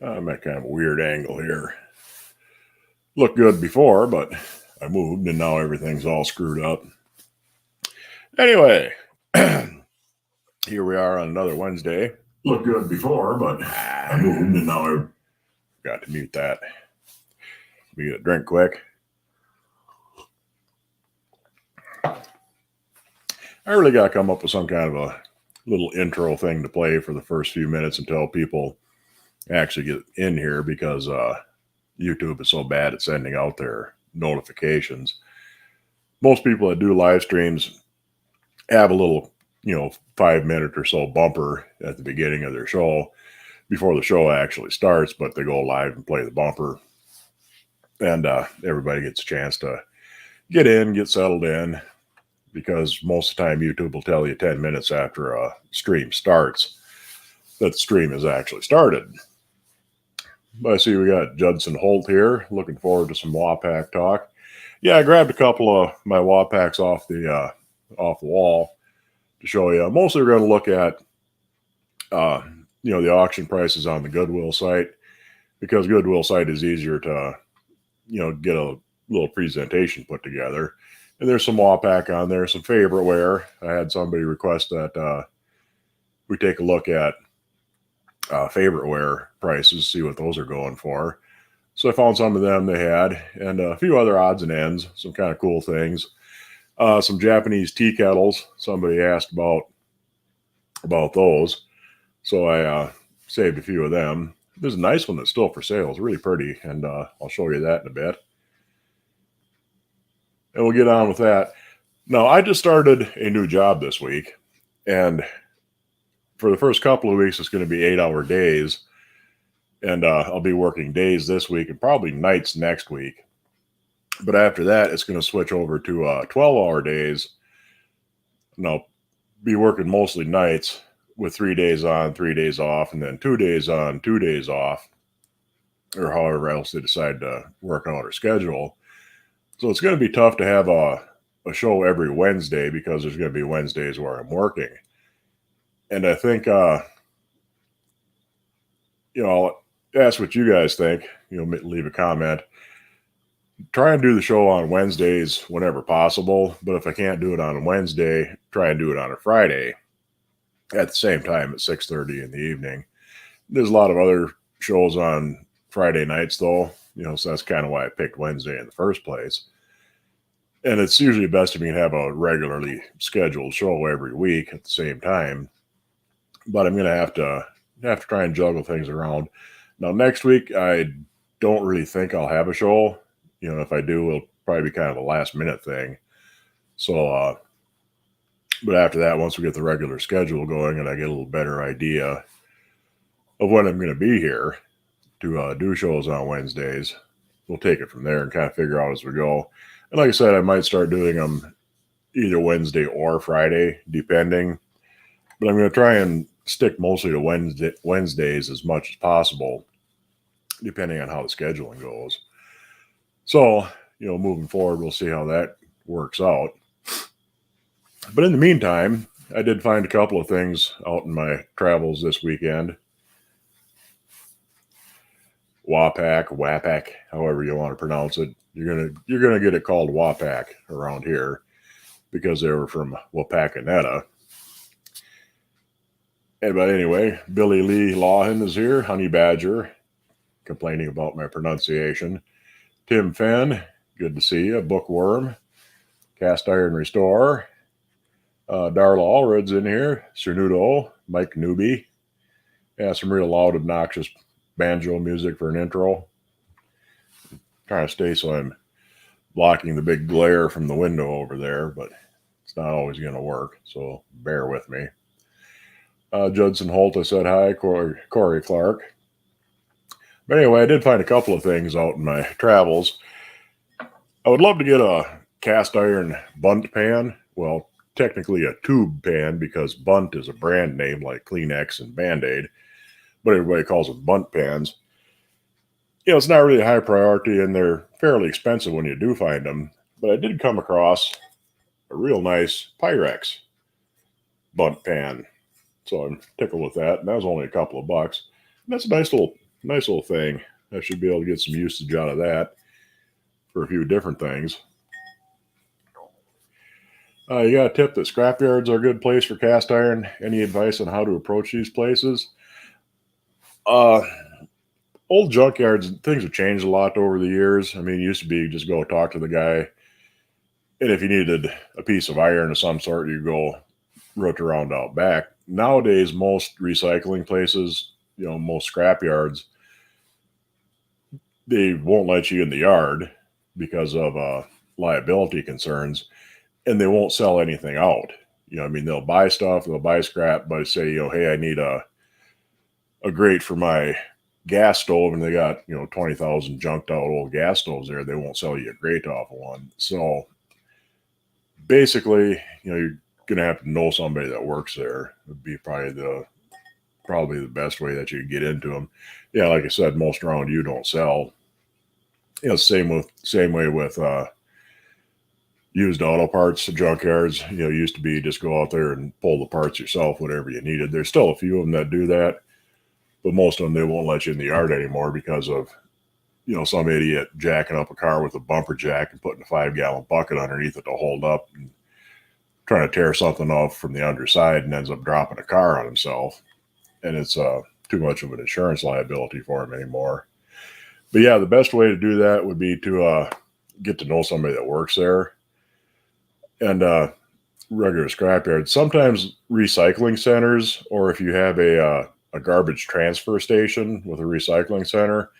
I'm at kind of a weird angle here. Looked good before, but I moved and now everything's all screwed up. Anyway, here we are on another Wednesday. Looked good before, but I moved and now I got to mute that. Let me get a drink quick. I really got to come up with some kind of a little intro thing to play for the first few minutes until people actually get in here, because YouTube is so bad at sending out their notifications. Most people that do live streams have a little, 5-minute or so bumper at the beginning of their show before the show actually starts, but they go live and play the bumper, and everybody gets a chance to get in, get settled in, because most of the time YouTube will tell you 10 minutes after a stream starts that the stream has actually started. But I see we got Judson Holt here. Looking forward to some Wapak talk. Yeah, I grabbed a couple of my Wapaks off the wall to show you. Mostly we're going to look at the auction prices on the Goodwill site, because Goodwill site is easier to get a little presentation put together. And there's some Wapak on there, some favorite wear. I had somebody request that we take a look at favorite wear prices, see what those are going for. So I found some of them they had, and a few other odds and ends, some kind of cool things. Some Japanese tea kettles. Somebody asked about those, so I saved a few of them. There's a nice one that's still for sale. It's really pretty, and I'll show you that in a bit. And we'll get on with that. Now, I just started a new job this week, and for the first couple of weeks, it's going to be 8-hour days, and I'll be working days this week and probably nights next week. But after that, it's going to switch over to 12-hour days, and I'll be working mostly nights with 3 days on, 3 days off, and then 2 days on, 2 days off, or however else they decide to work out our schedule. So it's going to be tough to have a show every Wednesday, because there's going to be Wednesdays where I'm working. And I think, I'll ask what you guys think. Leave a comment. Try and do the show on Wednesdays whenever possible. But if I can't do it on a Wednesday, try and do it on a Friday at the same time at 6:30 in the evening. There's a lot of other shows on Friday nights, though. So that's kind of why I picked Wednesday in the first place. And it's usually best if you can have a regularly scheduled show every week at the same time. But I'm going to have to try and juggle things around. Now, next week, I don't really think I'll have a show. If I do, it'll probably be kind of a last-minute thing. So, but after that, once we get the regular schedule going and I get a little better idea of when I'm going to be here to do shows on Wednesdays, we'll take it from there and kind of figure out as we go. And like I said, I might start doing them either Wednesday or Friday, depending. But I'm going to try and stick mostly to Wednesdays as much as possible, depending on how the scheduling goes. So, moving forward, we'll see how that works out. But in the meantime, I did find a couple of things out in my travels this weekend. Wapak, however you want to pronounce it. You're gonna get it called Wapak around here, because they were from Wapakoneta. But anyway, Billy Lee Lawhan is here, Honey Badger, complaining about my pronunciation. Tim Fenn, good to see you. Bookworm, Cast Iron Restorer. Darla Allred's in here. Cernudo, Mike Newby. Yeah, some real loud, obnoxious banjo music for an intro. I'm trying to stay so I'm blocking the big glare from the window over there, but it's not always going to work, so bear with me. Judson Holt, I said hi. Corey Clark. But anyway, I did find a couple of things out in my travels. I would love to get a cast iron bunt pan. Well, technically a tube pan, because Bunt is a brand name like Kleenex and Band-Aid, but everybody calls them bunt pans. It's not really a high priority, and they're fairly expensive when you do find them. But I did come across a real nice Pyrex bunt pan. So I'm tickled with that. And that was only a couple of bucks. And that's a nice little nice little thing. I should be able to get some usage out of that for a few different things. You got a tip that scrapyards are a good place for cast iron. Any advice on how to approach these places? Old junkyards, things have changed a lot over the years. I mean, it used to be you just go talk to the guy, and if you needed a piece of iron of some sort, you go root around out back. Nowadays, most recycling places, most scrapyards, they won't let you in the yard because of liability concerns, and they won't sell anything out. I mean, they'll buy stuff, they'll buy scrap, but say, hey, I need a grate for my gas stove, and they got 20,000 junked out old gas stoves there. They won't sell you a grate off of one. So basically, you're gonna have to know somebody that works there. Would be probably the best way that you could get into them. Yeah, like I said, most around you don't sell. Same way with used auto parts junkyards. Used to be just go out there and pull the parts yourself, whatever you needed. There's still a few of them that do that, but most of them, they won't let you in the yard anymore because of some idiot jacking up a car with a bumper jack and putting a 5-gallon bucket underneath it to hold up and trying to tear something off from the underside and ends up dropping a car on himself. And it's too much of an insurance liability for him anymore. But yeah, the best way to do that would be to get to know somebody that works there. And regular scrapyard. Sometimes recycling centers, or if you have a garbage transfer station with a recycling center,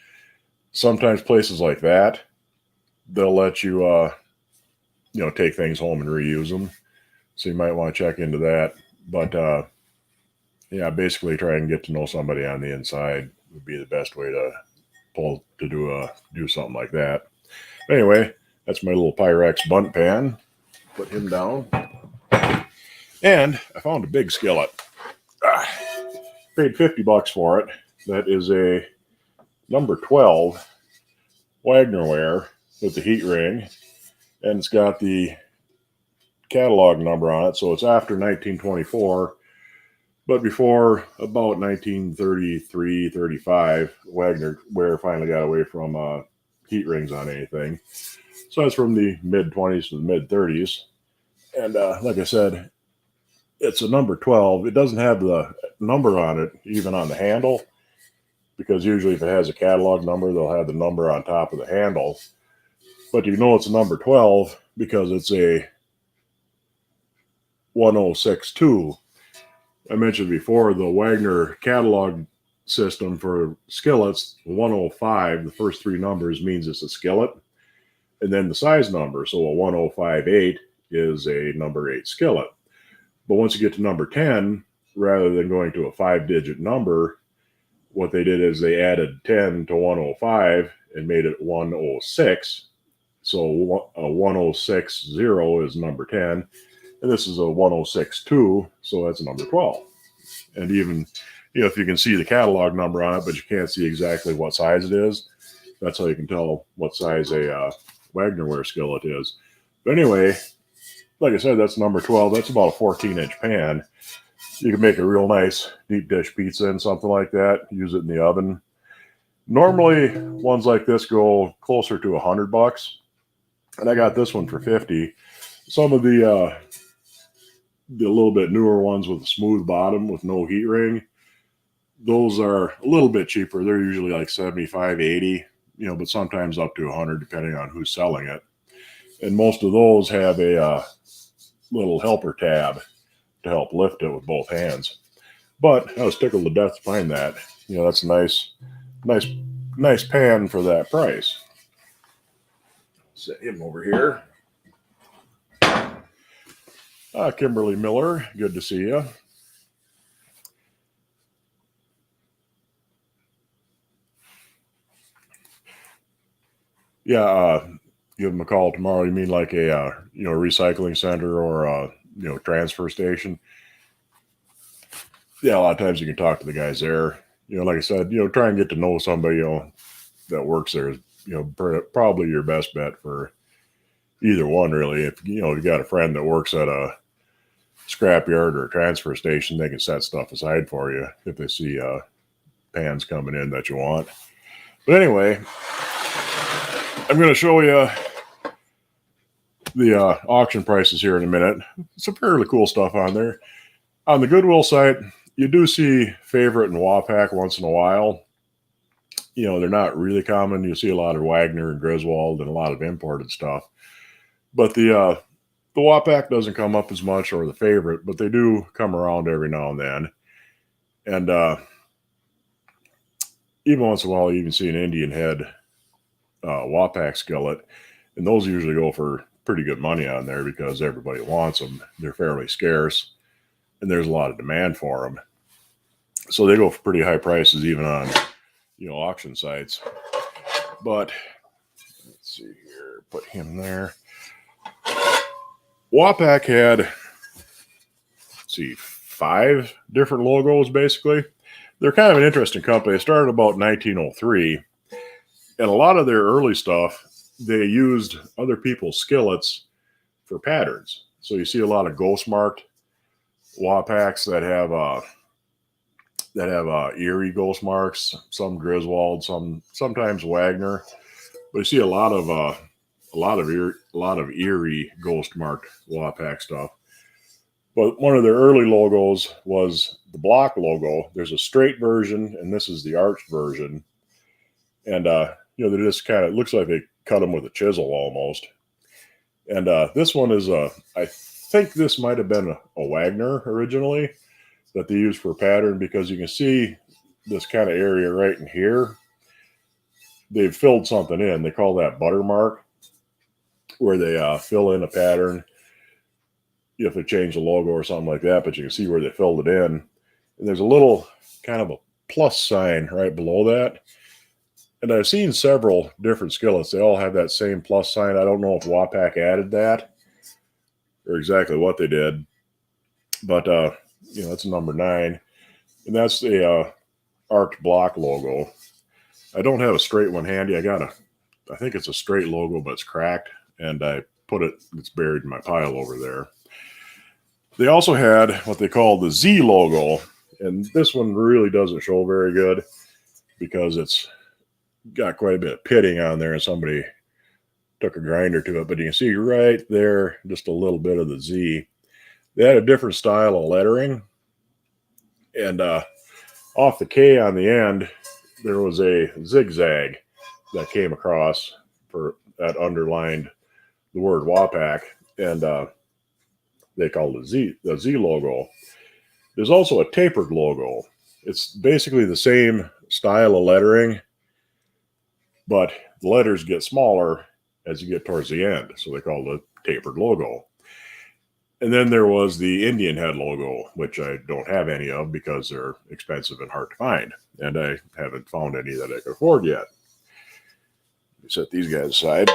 sometimes places like that, they'll let you take things home and reuse them. So you might want to check into that. But yeah, basically try and get to know somebody on the inside would be the best way to do something like that. Anyway, that's my little Pyrex bunt pan. Put him down. And I found a big skillet. Paid $50 for it. That is a number 12 Wagner Ware with the heat ring. And it's got the catalog number on it. So it's after 1924. But before about 1933, 35, Wagner Ware finally got away from heat rings on anything. So that's from the mid-20s to the mid-30s. And like I said, it's a number 12. It doesn't have the number on it, even on the handle, because usually if it has a catalog number, they'll have the number on top of the handle. But you know it's a number 12 because it's a 1062. I mentioned before the Wagner catalog system for skillets, 105, the first three numbers means it's a skillet. And then the size number, so a 1058 is a number 8 skillet. But once you get to number 10, rather than going to a 5-digit number, what they did is they added 10 to 105 and made it 106. So a 1060 is number 10, and this is a 1062, so that's number 12. And even if you can see the catalog number on it, but you can't see exactly what size it is, that's how you can tell what size a Wagner Ware skillet is. But anyway, like I said, that's number 12. That's about a 14-inch pan. You can make a real nice deep dish pizza in something like that. Use it in the oven. Normally, ones like this go closer to $100, and I got this one for $50. Some of the little bit newer ones with a smooth bottom with no heat ring, those are a little bit cheaper. They're usually like $75, $80, but sometimes up to $100 depending on who's selling it. And most of those have a little helper tab to help lift it with both hands. But I was tickled to death to find that. That's a nice pan for that price. Set him over here. Kimberly Miller, good to see you. Yeah, give them a call tomorrow. You mean like a recycling center or a transfer station? Yeah, a lot of times you can talk to the guys there. Like I said, try and get to know somebody that works there is probably your best bet for either one, really. If you got a friend that works at a scrapyard or a transfer station, they can set stuff aside for you if they see pans coming in that you want. But anyway, I'm going to show you the auction prices here in a minute. Some fairly cool stuff on there. On the Goodwill site, you do see Favorite and Wapak once in a while. You know, they're not really common. You see a lot of Wagner and Griswold and a lot of imported stuff. But the Wapak doesn't come up as much, or the Favorite, but they do come around every now and then. And even once in a while, you can see an Indian head Wapak skillet. And those usually go for pretty good money on there because everybody wants them. They're fairly scarce, and there's a lot of demand for them. So they go for pretty high prices even on, you know, auction sites. But let's see here, put him there. Wapak had, let's see, 5 different logos basically. They're kind of an interesting company. They started about 1903, and a lot of their early stuff, they used other people's skillets for patterns. So you see a lot of ghost marked Wapaks that have Erie ghost marks, some Griswold, sometimes Wagner. But you see a lot of Erie ghost marked Wapak stuff. But one of their early logos was the block logo. There's a straight version, and this is the arched version. And you know, they just kind of looks like they cut them with a chisel almost. And this one is I think this might have been a Wagner originally that they used for a pattern, because you can see this kind of area right in here. They've filled something in. They call that butter mark, where they fill in a pattern. You have to change the logo or something like that, but you can see where they filled it in. And there's a little kind of a plus sign right below that. And I've seen several different skillets. They all have that same plus sign. I don't know if Wapak added that or exactly what they did. But, you know, that's number 9. And that's the arched block logo. I don't have a straight one handy. I think it's a straight logo, but it's cracked. And it's buried in my pile over there. They also had what they call the Z logo. And this one really doesn't show very good because it's got quite a bit of pitting on there, and somebody took a grinder to it. But you can see right there just a little bit of the Z. They had a different style of lettering. And off the K on the end, there was a zigzag that came across that underlined the word Wapak. And they called the Z logo. There's also a tapered logo. It's basically the same style of lettering, but the letters get smaller as you get towards the end. So they call it a tapered logo. And then there was the Indian head logo, which I don't have any of because they're expensive and hard to find. And I haven't found any that I can afford yet. Let me set these guys aside.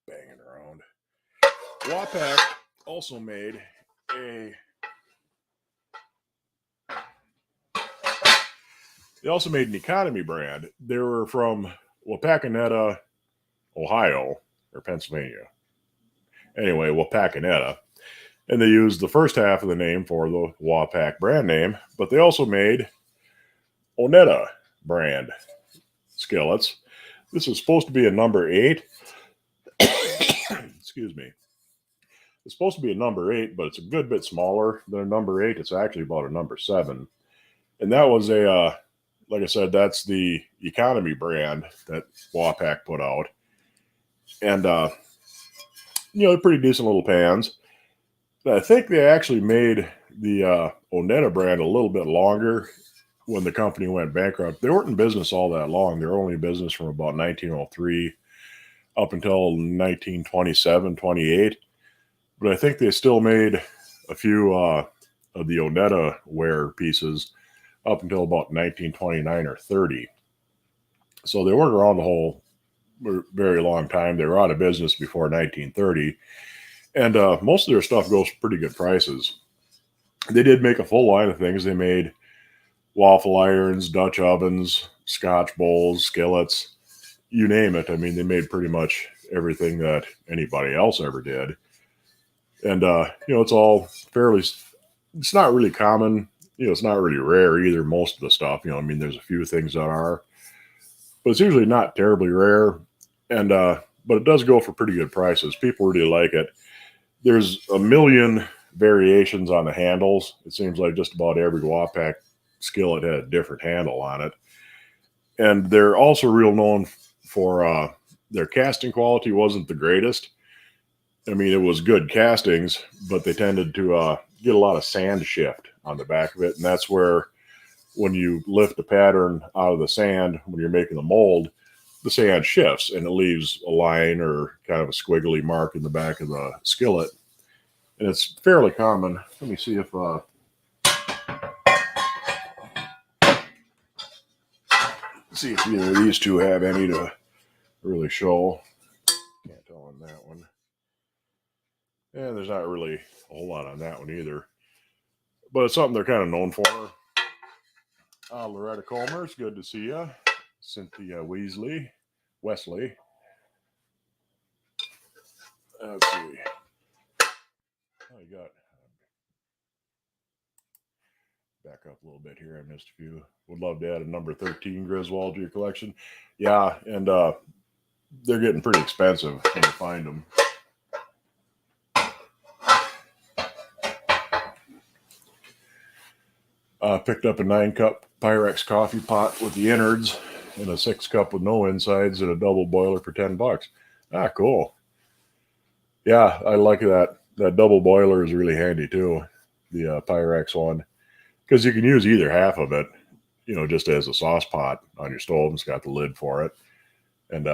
Banging around. Wapak also made an economy brand. They were from Wapakoneta, Ohio, or Pennsylvania. Anyway, Wapakoneta. And they used the first half of the name for the Wapak brand name, but they also made O-neta brand skillets. This is supposed to be a number 8. Excuse me. It's supposed to be a number 8, but it's a good bit smaller than a number 8. It's actually about a number 7. And that was like I said, that's the economy brand that Wapak put out. And, you know, they're pretty decent little pans. I think they actually made the O-neta brand a little bit longer when the company went bankrupt. They weren't in business all that long. They were only in business from about 1903 up until 1927, 28. But I think they still made a few of the O-neta ware pieces up until about 1929 or 30. So they weren't around the whole very long time. They were out of business before 1930. And most of their stuff goes for pretty good prices. They did make a full line of things. They made waffle irons, Dutch ovens, Scotch bowls, skillets, you name it. I mean, they made pretty much everything that anybody else ever did. And, you know, it's all fairly, It's not really common. It's not really rare either. Most of the stuff, I mean, there's a few things that are, but it's usually not terribly rare. And but it does go for pretty good prices. People really like it. There's a million variations on the handles. It seems like just about every Wapak skillet had a different handle on it. And they're also real known for their casting quality wasn't the greatest. I mean, it was good castings, but they tended to get a lot of sand shift on the back of it. And that's where, when you lift the pattern out of the sand, when you're making the mold, the sand shifts and it leaves a line or kind of a squiggly mark in the back of the skillet. And it's fairly common. Let me see if either of these two have any to really show. Can't tell on that one. And there's not really a whole lot on that one either. But it's something they're kind of known for. Loretta Comer's, good to see you. Cynthia Wesley. Let's see. Oh, you got back up a little bit here. I missed a few. Would love to add a number 13 Griswold to your collection. Yeah, and they're getting pretty expensive when you find them. Picked up a 9-cup Pyrex coffee pot with the innards and a 6-cup with no insides and a double boiler for $10. Ah, cool. Yeah, I like that. That double boiler is really handy too, the Pyrex one, because you can use either half of it, just as a sauce pot on your stove. It's got the lid for it. And,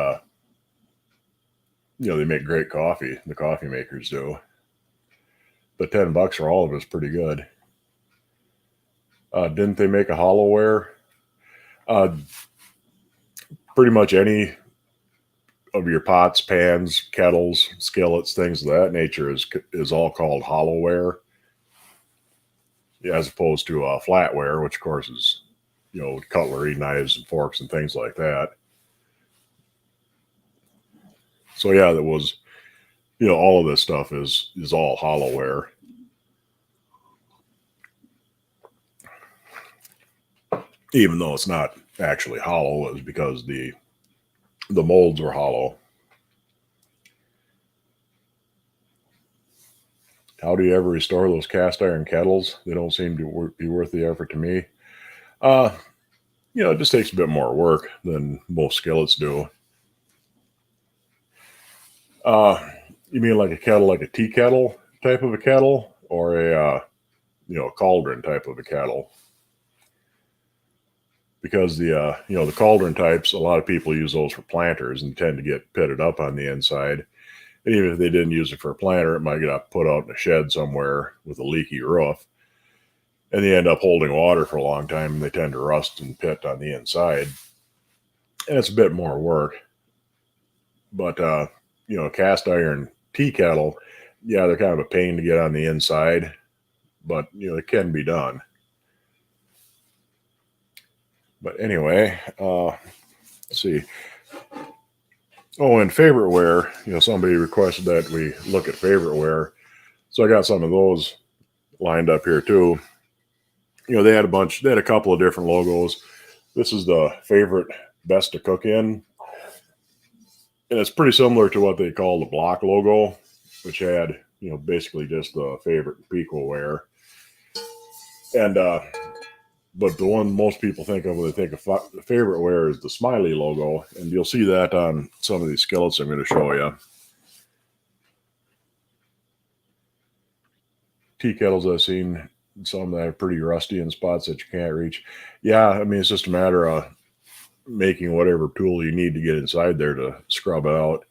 they make great coffee. The coffee makers do. But $10 for all of it is pretty good. Didn't they make a Holloware? Pretty much any of your pots, pans, kettles, skillets, things of that nature is all called Holloware, as opposed to flatware, which of course is cutlery, knives, and forks, and things like that. So yeah, that was all of this stuff is all Holloware. Even though it's not actually hollow, it was because the molds were hollow. How do you ever restore those cast iron kettles? They don't seem to be worth the effort to me. It just takes a bit more work than most skillets do. You mean like a kettle, like a tea kettle type of a kettle, or a cauldron type of a kettle? Because the cauldron types, a lot of people use those for planters and tend to get pitted up on the inside. And even if they didn't use it for a planter, it might get put out in a shed somewhere with a leaky roof. And they end up holding water for a long time, and they tend to rust and pit on the inside. And it's a bit more work. But, cast iron tea kettle, yeah, they're kind of a pain to get on the inside, but, it can be done. But anyway, let's see. Oh, and favorite ware, somebody requested that we look at favorite ware. So I got some of those lined up here too. They had a couple of different logos. This is the favorite best to cook in. And it's pretty similar to what they call the block logo, which had, basically just the favorite Pico ware. And, but the one most people think of when they think of favorite ware is the smiley logo. And you'll see that on some of these skillets I'm going to show you. Tea kettles I've seen, some that are pretty rusty in spots that you can't reach. Yeah, I mean, it's just a matter of making whatever tool you need to get inside there to scrub it out.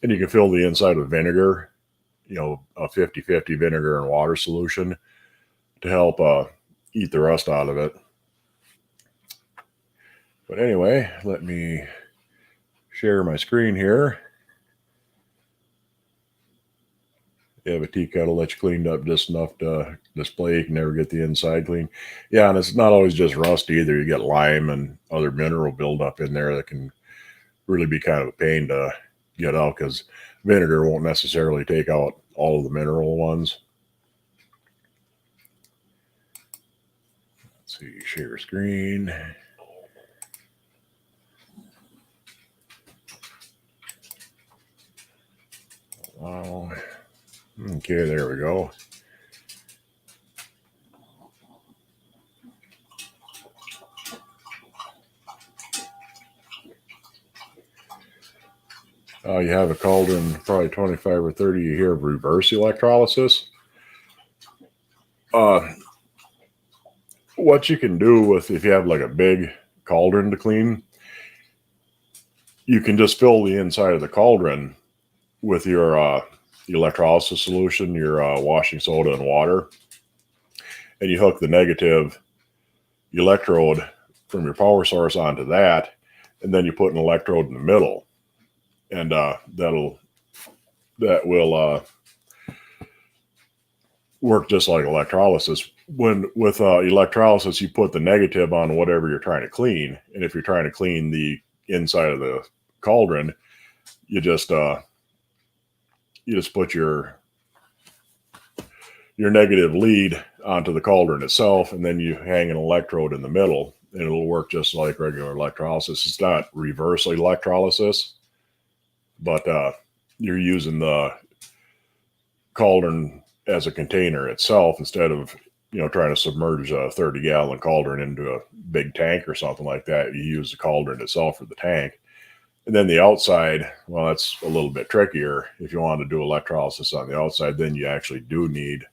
And you can fill the inside with vinegar, a 50-50 vinegar and water solution to help eat the rust out of it. But anyway, let me share my screen here. You have a tea kettle that's cleaned up just enough to display. You can never get the inside clean. Yeah, and it's not always just rust either. You get lime and other mineral buildup in there that can really be kind of a pain to get out, because vinegar won't necessarily take out all of the mineral ones. see, share screen. Wow. Okay, there we go. You have a cauldron, probably 25 or 30 you hear of reverse electrolysis. What you can do with, if you have like a big cauldron to clean, you can just fill the inside of the cauldron with your electrolysis solution, your washing soda and water, and you hook the negative electrode from your power source onto that, and then you put an electrode in the middle, and that will work just like electrolysis. When with electrolysis, you put the negative on whatever you're trying to clean, and if you're trying to clean the inside of the cauldron, you just put your negative lead onto the cauldron itself, and then you hang an electrode in the middle, and it'll work just like regular electrolysis. It's not reverse electrolysis, but you're using the cauldron as a container itself instead of trying to submerge a 30-gallon cauldron into a big tank or something like that. You use the cauldron itself for the tank. And then the outside, well, that's a little bit trickier. If you want to do electrolysis on the outside, then you actually do need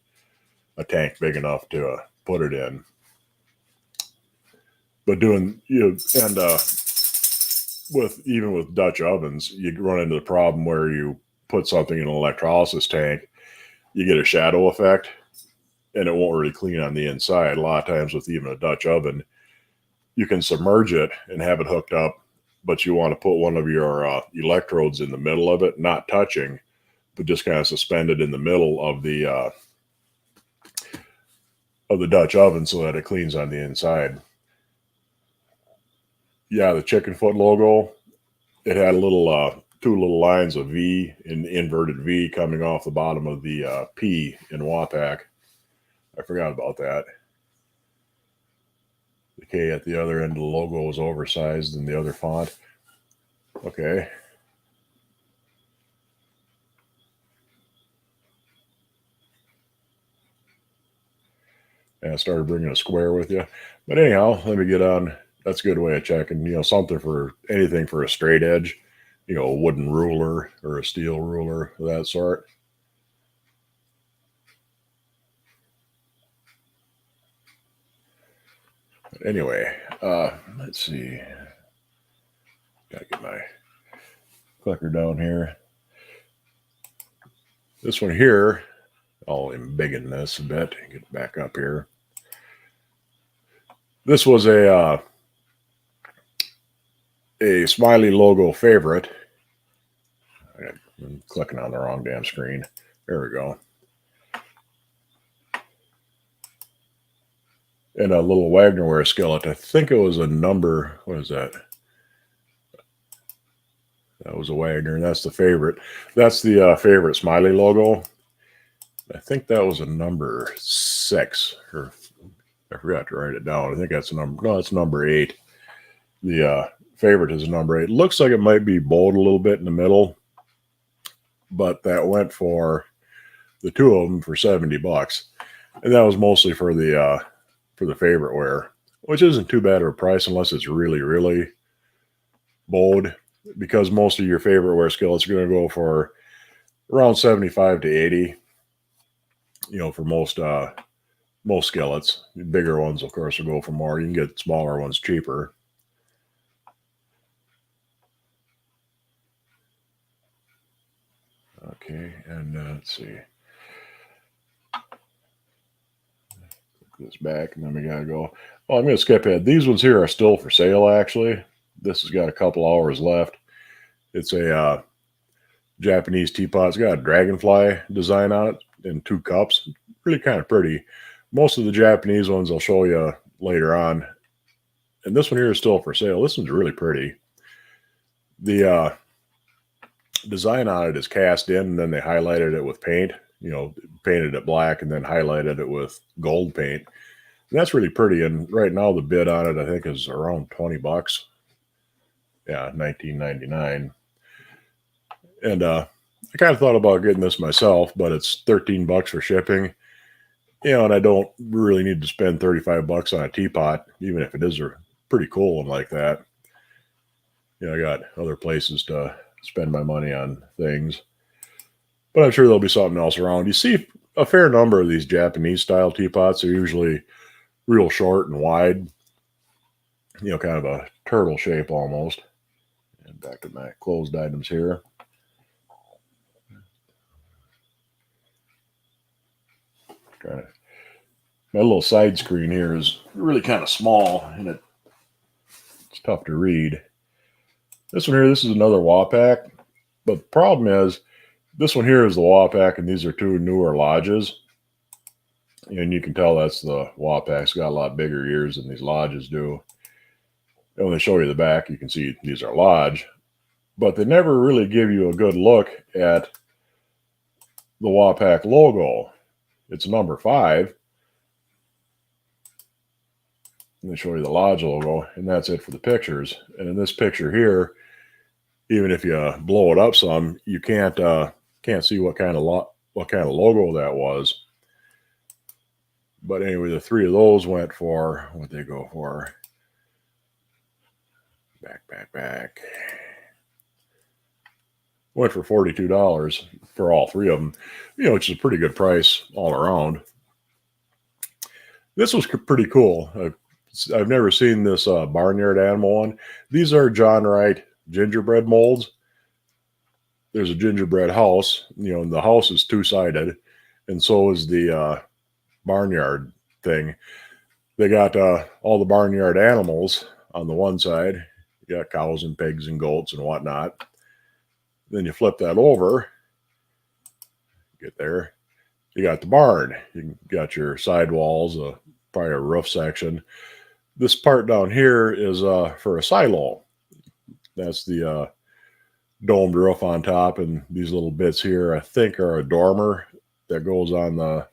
a tank big enough to put it in. But with Dutch ovens, you run into the problem where you put something in an electrolysis tank, you get a shadow effect, and it won't really clean on the inside. A lot of times with even a Dutch oven, you can submerge it and have it hooked up, but you want to put one of your electrodes in the middle of it, not touching, but just kind of suspended in the middle of the Dutch oven so that it cleans on the inside. Yeah, the chicken foot logo, it had a little two little lines of V, in inverted V, coming off the bottom of the P in Wapak. I forgot about that. The K at the other end of the logo was oversized in the other font. Okay. And I started bringing a square with you. But anyhow, let me get on. That's a good way of checking, something for anything for a straight edge, a wooden ruler or a steel ruler of that sort. But anyway, let's see. Gotta get my clicker down here. This one here, I'll embiggen this a bit and get it back up here. This was a Smiley logo favorite. I'm clicking on the wrong damn screen. There we go. And a little Wagner Ware skillet. I think it was a number. What is that? That was a Wagner. That's the favorite. That's the favorite Smiley logo. I think that was a number 6. Or I forgot to write it down. I think that's a number. No, it's number 8. The favorite is a number 8. Looks like it might be bowed a little bit in the middle, but that went for the two of them for $70, and that was mostly for the favorite ware, which isn't too bad of a price unless it's really, really bowed, because most of your favorite ware skillets are going to go for around 75 to 80. For most skillets. The bigger ones, of course, will go for more. You can get smaller ones cheaper. Okay, and let's see. Click this back, and then we gotta go. Oh, I'm gonna skip ahead. These ones here are still for sale, actually. This has got a couple hours left. It's a Japanese teapot. It's got a dragonfly design on it and 2 cups. Really kind of pretty. Most of the Japanese ones I'll show you later on. And this one here is still for sale. This one's really pretty. The design on it is cast in, and then they highlighted it with paint. Painted it black and then highlighted it with gold paint. And that's really pretty. And right now the bid on it, I think, is around 20 bucks. Yeah, 19.99. And I kind of thought about getting this myself, but it's 13 bucks for shipping. And I don't really need to spend 35 bucks on a teapot, even if it is a pretty cool one like that. I got other places to spend my money on things. But I'm sure there'll be something else around. You see a fair number of these Japanese style teapots are usually real short and wide, kind of a turtle shape almost. And back to my closed items here. My little side screen here is really kind of small and it's tough to read. This one here, this is another Wapak, but the problem is this one here is the Wapak, and these are two newer lodges. And you can tell that's the Wapak's got a lot bigger ears than these lodges do. And when they show you the back, you can see these are lodge, but they never really give you a good look at the Wapak logo. It's number 5. And they show you the lodge logo, and that's it for the pictures. And in this picture here, even if you blow it up some, you can't see what kind of logo that was. But anyway, the 3 of those went for what they go for. Back. Went for $42 for all 3 of them, which is a pretty good price all around. This was pretty cool. I've never seen this barnyard animal one. These are John Wright gingerbread molds. There's a gingerbread house, and the house is 2-sided, and so is the barnyard thing. They got all the barnyard animals on the one side. You got cows and pigs and goats and whatnot. Then you flip that over, get there, you got the barn. You got your sidewalls, probably a roof section. This part down here is for a silo. That's the domed roof on top, and these little bits here I think are a dormer that goes on the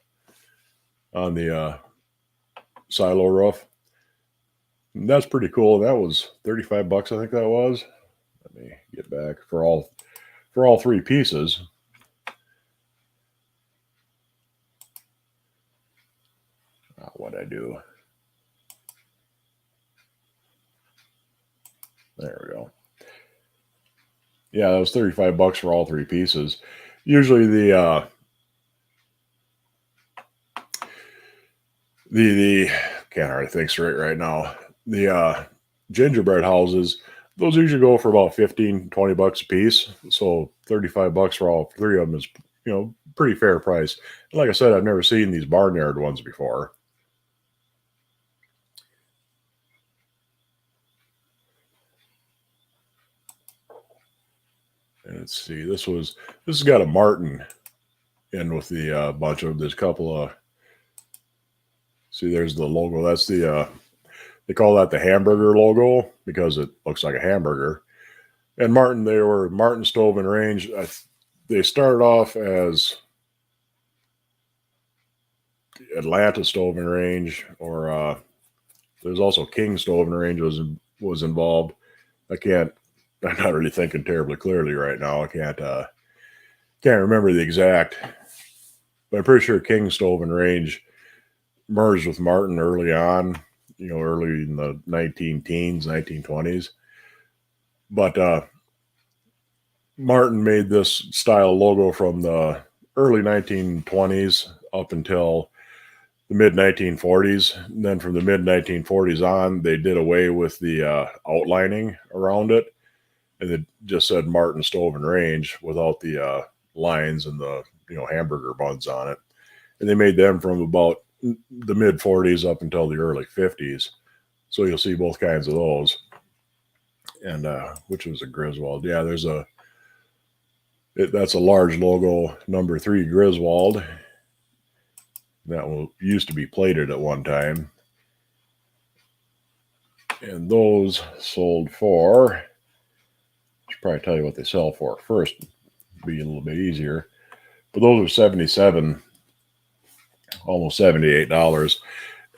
silo roof. And that's pretty cool. That was 35 bucks, I think that was. Let me get back for all 3 pieces. What'd I do? There we go. Yeah, that was 35 bucks for all 3 pieces. Usually the can't hardly think straight right now. The gingerbread houses, those usually go for about 15-20 bucks a piece. So 35 bucks for all 3 of them is, pretty fair price. And like I said, I've never seen these barnyard ones before. And let's see, this has got a Martin in with the bunch of, there's a couple of, see, there's the logo. That's the they call that the hamburger logo because it looks like a hamburger. And Martin, they were Martin Stove and Range. They started off as Atlanta Stove and Range, or there's also King Stove and Range was involved. I'm not really thinking terribly clearly right now. I can't remember the exact, but I'm pretty sure King Stove and Range merged with Martin early on, early in the 1920s. But Martin made this style logo from the early 1920s up until the mid 1940s. And then from the mid 1940s on, they did away with the outlining around it, and it just said Martin Stove and Range without the lines and the hamburger buns on it. And they made them from about the mid 40s up until the early 50s. So you'll see both kinds of those. And which was a Griswold. Yeah, that's a large logo, number 3 Griswold. That used to be plated at one time. And those sold for, I should probably tell you what they sell for first, be a little bit easier. But those are $77, almost $78.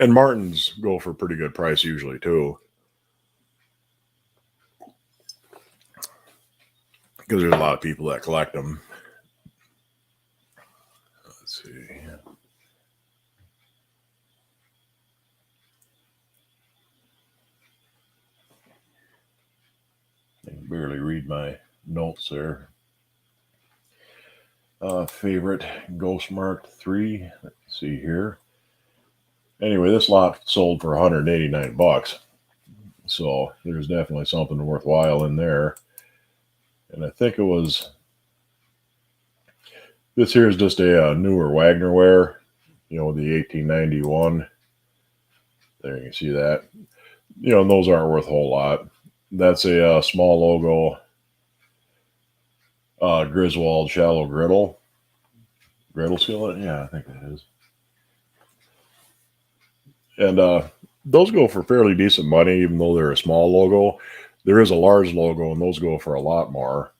And Martins go for a pretty good price usually too, because there's a lot of people that collect them. Let's see. I can barely read my notes there. Favorite Ghost Mark 3. Let's see here. Anyway, this lot sold for 189 bucks. So there's definitely something worthwhile in there. And I think it was, this here is just a newer Wagner Ware, the 1891. There, you can see that. And those aren't worth a whole lot. That's a small logo Griswold shallow griddle skillet. Yeah, I think that is. And those go for fairly decent money, even though they're a small logo. There is a large logo, and those go for a lot more.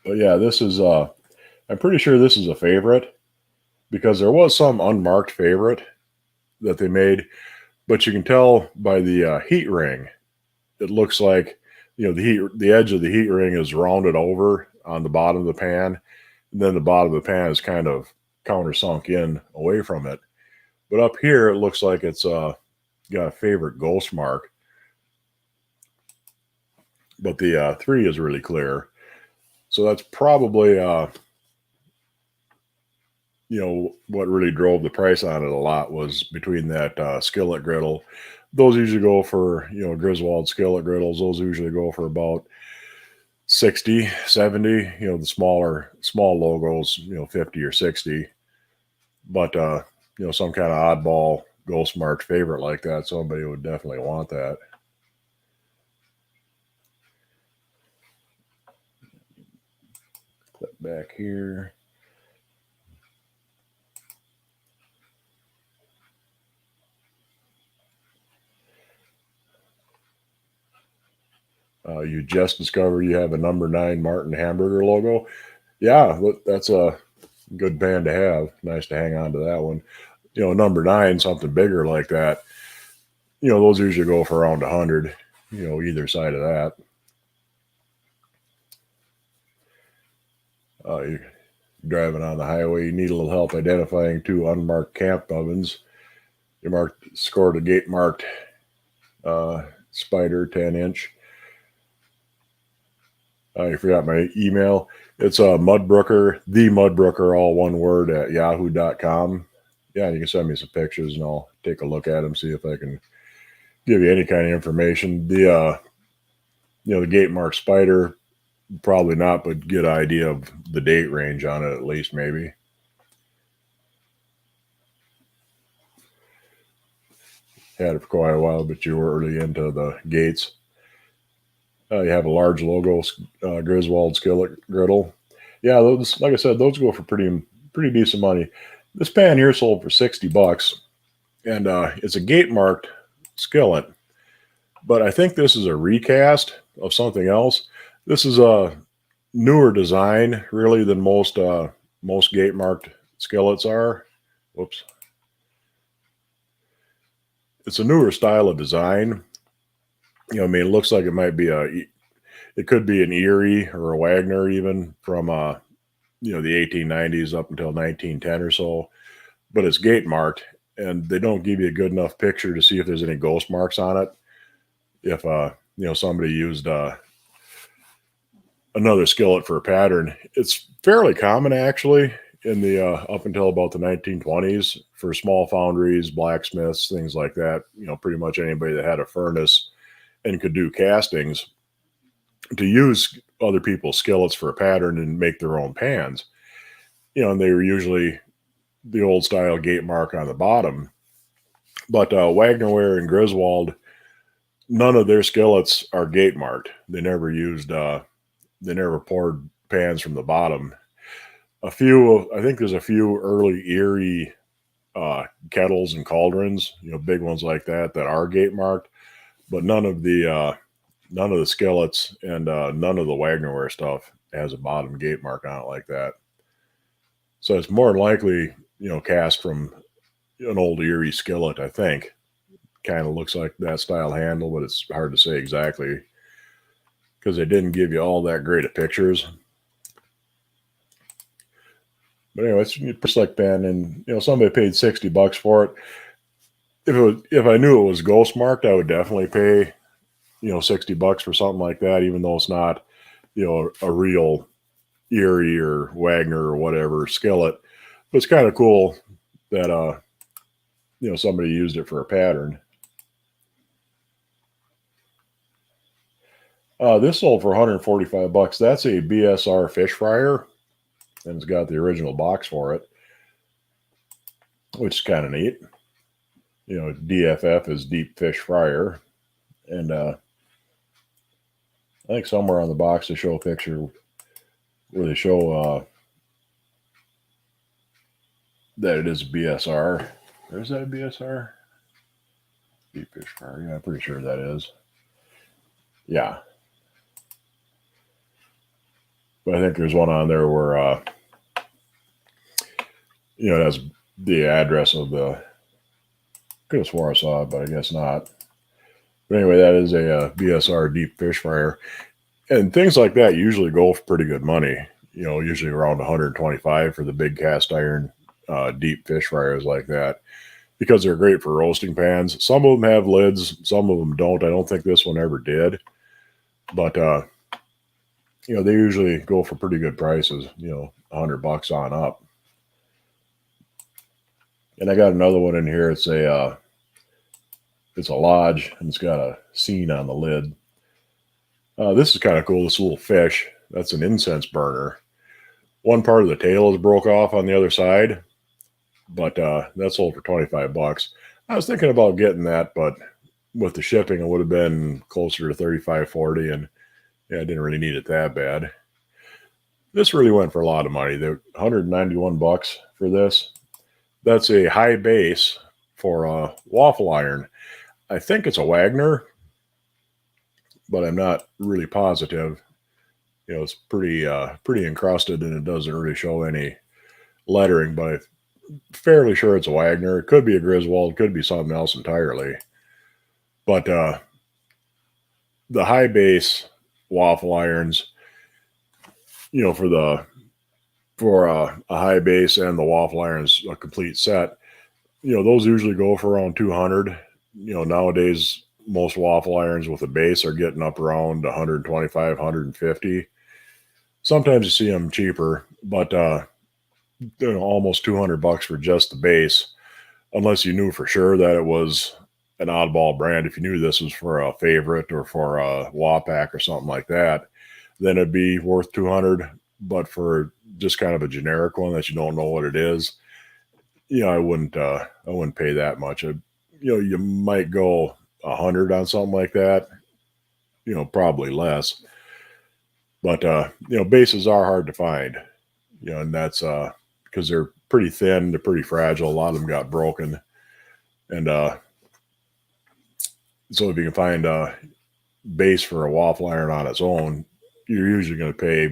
But yeah, this is I'm pretty sure this is a favorite, because there was some unmarked favorite that they made, but you can tell by the heat ring. It looks like the edge of the heat ring is rounded over on the bottom of the pan, and then the bottom of the pan is kind of countersunk in away from it. But up here, it looks like it's got a favorite ghost mark. But the 3 is really clear. So that's probably, what really drove the price on it a lot was between that skillet griddle. Those usually go for, Griswold skillet griddles. Those usually go for about 60, 70, the small logos, 50 or 60. But, some kind of oddball ghost mark favorite like that, somebody would definitely want that. Click back here. You just discovered you have a number 9 Martin hamburger logo. Yeah, that's a good band to have. Nice to hang on to that one. Number 9, something bigger like that. Those usually go for around 100. Either side of that. You're driving on the highway. You need a little help identifying 2 unmarked camp ovens. You scored a gate marked Spider 10-inch. You forgot my email. It's Mudbrooker, the Mudbrooker, all one word, at yahoo.com. Yeah, you can send me some pictures and I'll take a look at them, see if I can give you any kind of information. The gate mark Spider, probably not, but get an idea of the date range on it at least, maybe. Had it for quite a while, but you were early into the gates. You have a large logo, Griswold skillet griddle. Yeah, those, like I said, those go for pretty decent money. This pan here sold for 60 bucks, and it's a gate marked skillet. But I think this is a recast of something else. This is a newer design, really, than most gate marked skillets are. Whoops. It's a newer style of design. It looks like it could be an Erie or a Wagner even from the 1890s up until 1910 or so, but it's gate marked, and they don't give you a good enough picture to see if there's any ghost marks on it. If somebody used another skillet for a pattern, it's fairly common actually in the up until about the 1920s for small foundries, blacksmiths, things like that. Pretty much anybody that had a furnace and could do castings to use other people's skillets for a pattern and make their own pans. And they were usually the old style gate mark on the bottom. But Wagner Ware and Griswold, none of their skillets are gate marked. They never poured pans from the bottom. I think there's a few early Erie kettles and cauldrons, big ones like that are gate marked, but none of the skillets and none of the Wagner Ware stuff has a bottom gate mark on it like that. So it's more likely, cast from an old Erie skillet, I think. Kind of looks like that style handle, but it's hard to say exactly because they didn't give you all that great of pictures. But anyway, it's a slick pen, and somebody paid $60 for it. If I knew it was ghost marked, I would definitely pay $60 for something like that, even though it's not a real Erie or Wagner or whatever skillet. But it's kind of cool that somebody used it for a pattern. This sold for $145. That's a BSR fish fryer, and it's got the original box for it, which is kind of neat. DFF is deep fish fryer, and I think somewhere on the box they show a picture where they show that it is a BSR. Or is that a BSR? Deep fish fryer. Yeah, I'm pretty sure that is. Yeah. But I think there's one on there where, it has the address of the. Could have swore I saw it, but I guess not. But anyway, that is a BSR deep fish fryer. And things like that usually go for pretty good money. Usually around $125 for the big cast iron deep fish fryers like that, because they're great for roasting pans. Some of them have lids, some of them don't. I don't think this one ever did, but they usually go for pretty good prices. $100 on up. And I got another one in here. It's a Lodge, and it's got a scene on the lid. This is kind of cool. This little fish. That's an incense burner. One part of the tail is broke off on the other side, but that sold for $25. I was thinking about getting that, but with the shipping, it would have been closer to $35, $40, and I didn't really need it that bad. This really went for a lot of money. They're $191 for this. That's a high base for a waffle iron. I think it's a Wagner, but I'm not really positive. It's pretty encrusted, and it doesn't really show any lettering, but I'm fairly sure it's a Wagner. It could be a Griswold, it could be something else entirely. But the high base waffle irons, for a high base and the waffle irons, a complete set, those usually go for around $200. Nowadays most waffle irons with a base are getting up around $125, $150. Sometimes you see them cheaper, but almost $200 for just the base, unless you knew for sure that it was an oddball brand. If you knew this was for a Favorite or for a Wapak or something like that, then it'd be worth $200. But for just kind of a generic one that you don't know what it is, I wouldn't pay that much. You might go $100 on something like that, probably less. But bases are hard to find, and that's because they're pretty thin, they're pretty fragile. A lot of them got broken, and so if you can find a base for a waffle iron on its own, you're usually going to pay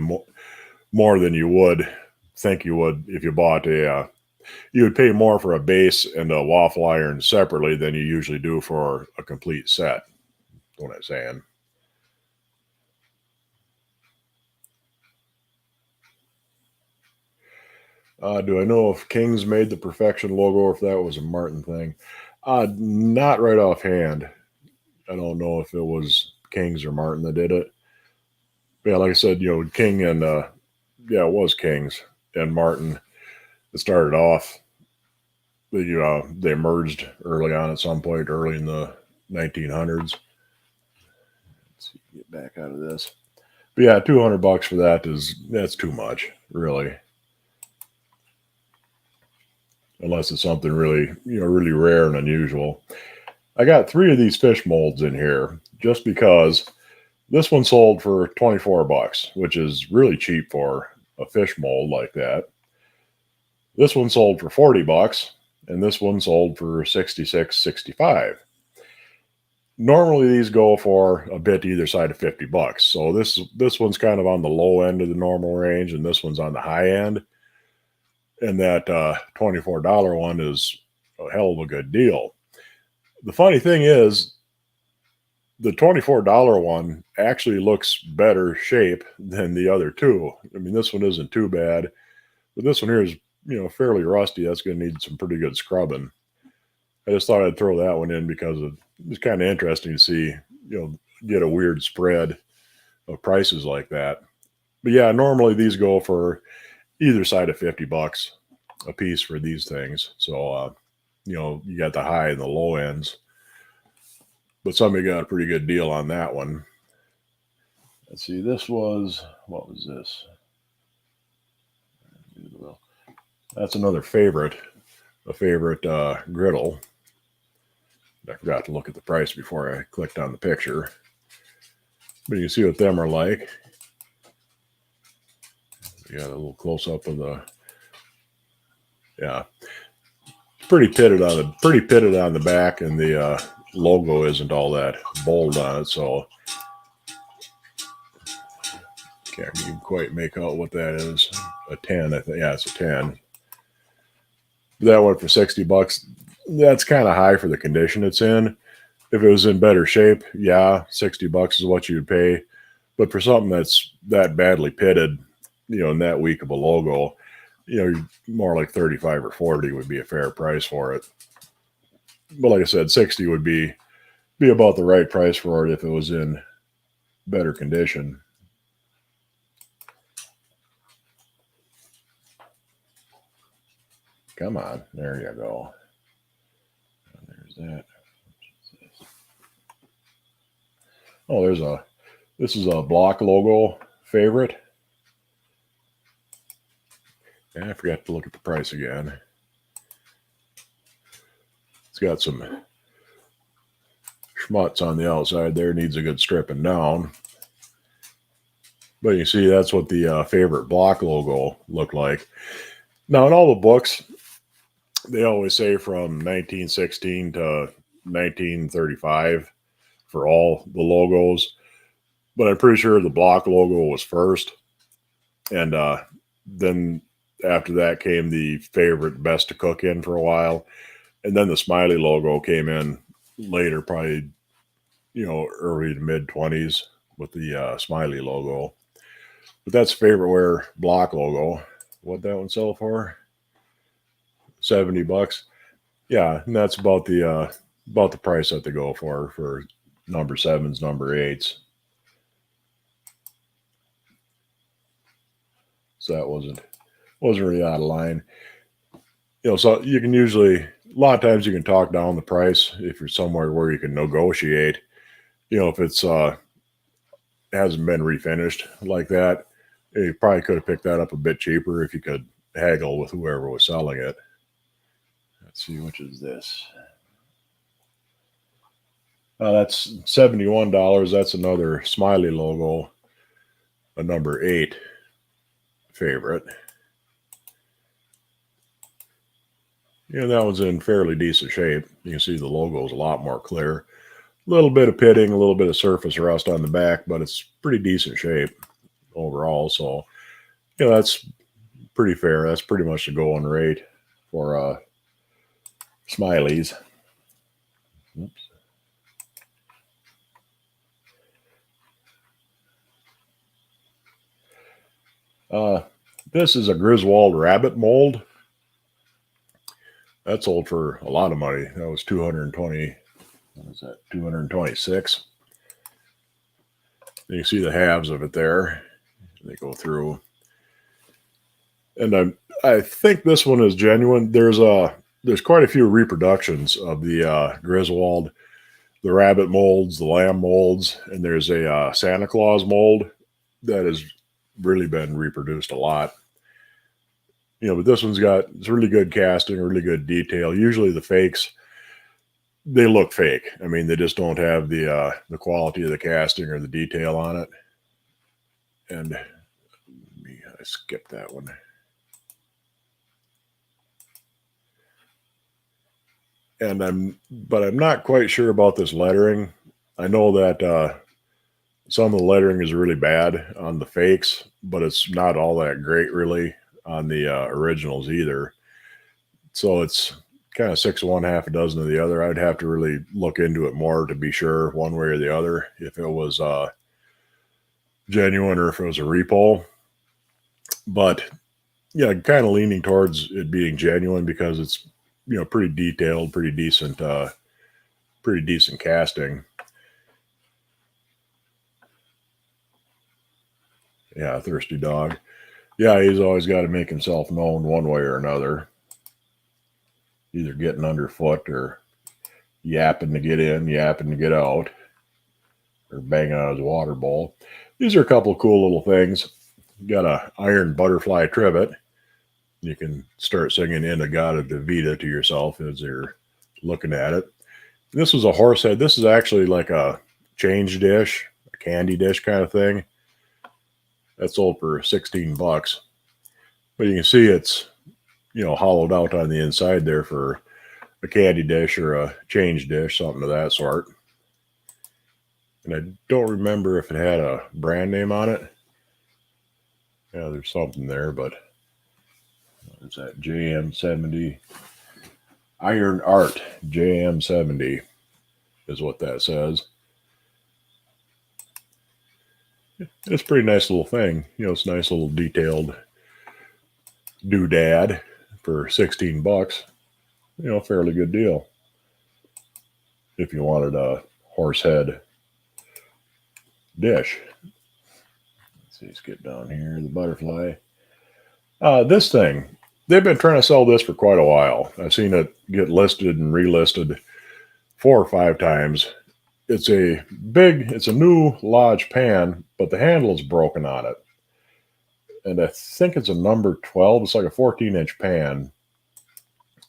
more than you would think you would if you bought you would pay more for a base and a waffle iron separately than you usually do for a complete set. That's what I'm saying. Do I know if King's made the Perfection logo or if that was a Martin thing? Not right offhand. I don't know if it was King's or Martin that did it. But yeah, like I said, King and it was King's and Martin. It started off. They merged early on at some point, early in the 1900s. Let's see, get back out of this. But yeah, $200 for that's too much, really. Unless it's something really, really rare and unusual. I got 3 of these fish molds in here just because this one sold for $24, which is really cheap for a fish mold like that. This one sold for $40, and this one sold for $66, $65. Normally these go for a bit either side of $50. So this one's kind of on the low end of the normal range, and this one's on the high end. And that $24 one is a hell of a good deal. The funny thing is, the $24 one actually looks better shape than the other two. I mean, this one isn't too bad, but this one here is, fairly rusty. That's going to need some pretty good scrubbing. I just thought I'd throw that one in because it's kind of interesting to see, get a weird spread of prices like that. But yeah, normally these go for either side of $50 a piece for these things. So, you got the high and the low ends. But somebody got a pretty good deal on that one. Let's see, what was this? That's another favorite, a favorite griddle. I forgot to look at the price before I clicked on the picture. But you can see what them are like. We got a little close up of yeah. Pretty pitted on the back, and the logo isn't all that bold on it, so can't even quite make out what that is. A 10, I think. Yeah, it's a 10. That one for $60. That's kind of high for the condition it's in. If it was in better shape, yeah, $60 is what you'd pay. But for something that's that badly pitted, and that weak of a logo, more like 35 or 40 would be a fair price for it. But like I said, 60 would be about the right price for it if it was in better condition. Come on, there you go. There's that. Oh, this is a block logo favorite. And I forgot to look at the price again. It's got some schmutz on the outside there. Needs a good stripping down. But you see, that's what the favorite block logo looked like. Now, in all the books, they always say from 1916 to 1935 for all the logos. But I'm pretty sure the block logo was first. And then after that came the favorite best to cook in for a while. And then the smiley logo came in later, probably, early to mid 20s with the smiley logo. But that's favorite block logo. What that one sell for? $70. Yeah, and that's about the price that they go for number 7s, number 8s. So that wasn't really out of line. So you can usually, a lot of times you can talk down the price if you're somewhere where you can negotiate. If it's hasn't been refinished like that, you probably could have picked that up a bit cheaper if you could haggle with whoever was selling it. Let's see, which is this? That's $71. That's another smiley logo, a number 8 favorite. That one's in fairly decent shape. You can see the logo is a lot more clear. A little bit of pitting, a little bit of surface rust on the back, but it's pretty decent shape overall. So, that's pretty fair. That's pretty much the going rate for smileys. Oops. This is a Griswold rabbit mold. That sold for a lot of money. That was 220. What is that? 226. You can see the halves of it there. They go through. And I think this one is genuine. There's quite a few reproductions of the Griswold, the rabbit molds, the lamb molds, and there's a Santa Claus mold that has really been reproduced a lot. But this one's got really good casting, really good detail. Usually the fakes, they look fake. I mean, they just don't have the quality of the casting or the detail on it. And I skipped that one. But I'm not quite sure about this lettering. I know that some of the lettering is really bad on the fakes, but it's not all that great really on the originals either. So it's kind of 6 of one, half a dozen of the other. I'd have to really look into it more to be sure one way or the other if it was genuine or if it was a repo. But yeah, kind of leaning towards it being genuine because it's pretty detailed, pretty decent casting. Yeah, thirsty dog. Yeah, he's always got to make himself known one way or another. Either getting underfoot or yapping to get in, yapping to get out, or banging on his water bowl. These are a couple of cool little things. Got a iron butterfly trivet. You can start singing Inagata Davida to yourself as you're looking at it. This was a horse head. This is actually like a change dish, a candy dish kind of thing. That's sold for 16 bucks. But you can see it's, hollowed out on the inside there for a candy dish or a change dish, something of that sort. And I don't remember if it had a brand name on it. Yeah, there's something there, but what is that? JM70. Iron Art JM70 is what that says. It's a pretty nice little thing. It's a nice little detailed doodad for 16 bucks. Fairly good deal. If you wanted a horse head dish. Let's see, let's get down here. The butterfly. This thing, they've been trying to sell this for quite a while. I've seen it get listed and relisted 4 or 5 times. It's a new Lodge pan, but the handle is broken on it. And I think it's a number 12. It's like a 14-inch pan.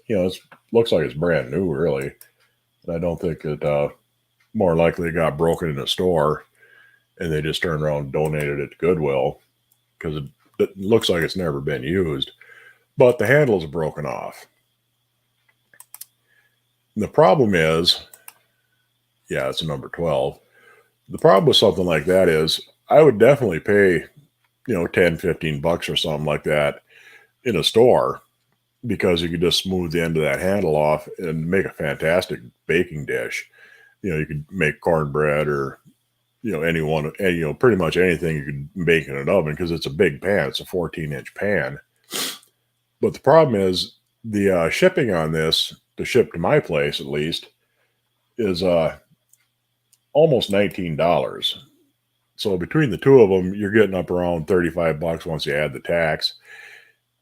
It looks like it's brand new, really. And I don't think it, more likely it got broken in a store and they just turned around and donated it to Goodwill because it looks like it's never been used. But the handle is broken off. And the problem is, yeah, it's a number 12. The problem with something like that is I would definitely pay, 10, 15 bucks or something like that in a store because you could just smooth the end of that handle off and make a fantastic baking dish. You could make cornbread or, pretty much anything you could bake in an oven because it's a big pan. It's a 14-inch pan. But the problem is the shipping on this, to ship to my place at least, is almost $19. So between the two of them, you're getting up around 35 bucks once you add the tax.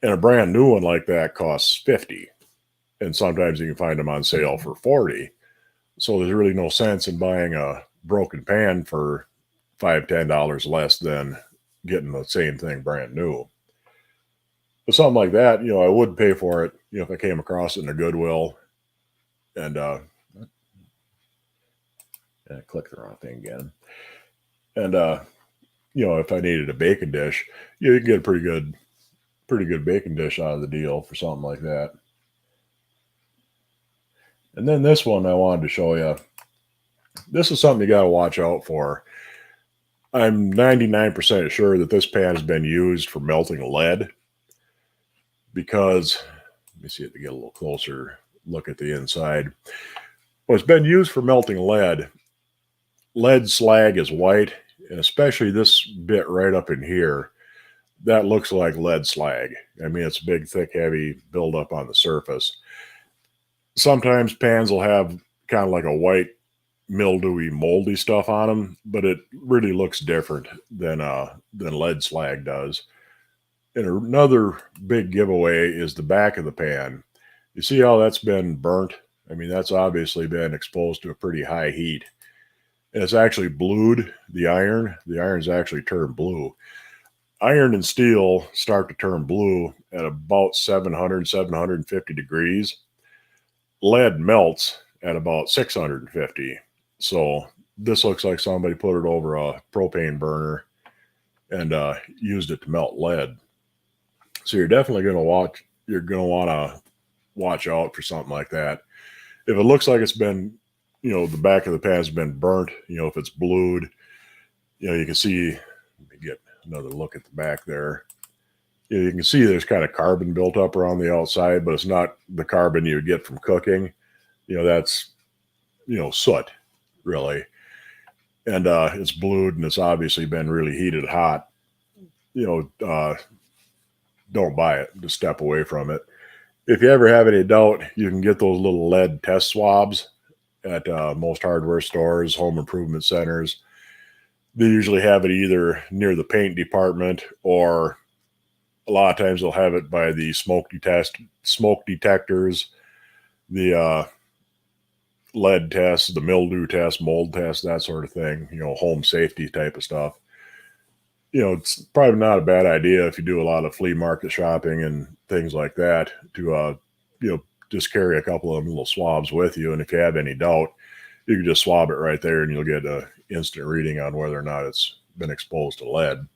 And a brand new one like that costs 50. And sometimes you can find them on sale for 40. So there's really no sense in buying a broken pan for $5, $10 less than getting the same thing brand new. But something like that, I would pay for it, if I came across it in a Goodwill. And I clicked the wrong thing again. And if I needed a baking dish, you can get a pretty good baking dish out of the deal for something like that. And then this one I wanted to show you. This is something you got to watch out for. I'm 99% sure that this pan has been used for melting lead because, let me see if I get a little closer look at the inside. Well, it's been used for melting lead. Lead slag is white, and especially this bit right up in here, that looks like lead slag. I mean, it's big, thick, heavy buildup on the surface. Sometimes pans will have kind of like a white, mildewy, moldy stuff on them, but it really looks different than lead slag does. And another big giveaway is the back of the pan. You see how that's been burnt? I mean, that's obviously been exposed to a pretty high heat. And it's actually blued, the iron. The iron's actually turned blue. Iron and steel start to turn blue at about 700, 750 degrees. Lead melts at about 650. So this looks like somebody put it over a propane burner and used it to melt lead. So you're definitely going to want to watch out for something like that. If it looks like it's been, the back of the pan has been burnt, if it's blued, you can see, let me get another look at the back there. You can see there's kind of carbon built up around the outside, but it's not the carbon you get from cooking. That's, soot, really. And it's blued, and it's obviously been really heated hot. Don't buy it. Just step away from it. If you ever have any doubt, you can get those little lead test swabs at most hardware stores, home improvement centers. They usually have it either near the paint department, or a lot of times they'll have it by the smoke detectors, the lead tests, the mildew test, mold test, that sort of thing, home safety type of stuff. It's probably not a bad idea if you do a lot of flea market shopping and things like that to, just carry a couple of them little swabs with you. And if you have any doubt, you can just swab it right there and you'll get an instant reading on whether or not it's been exposed to lead.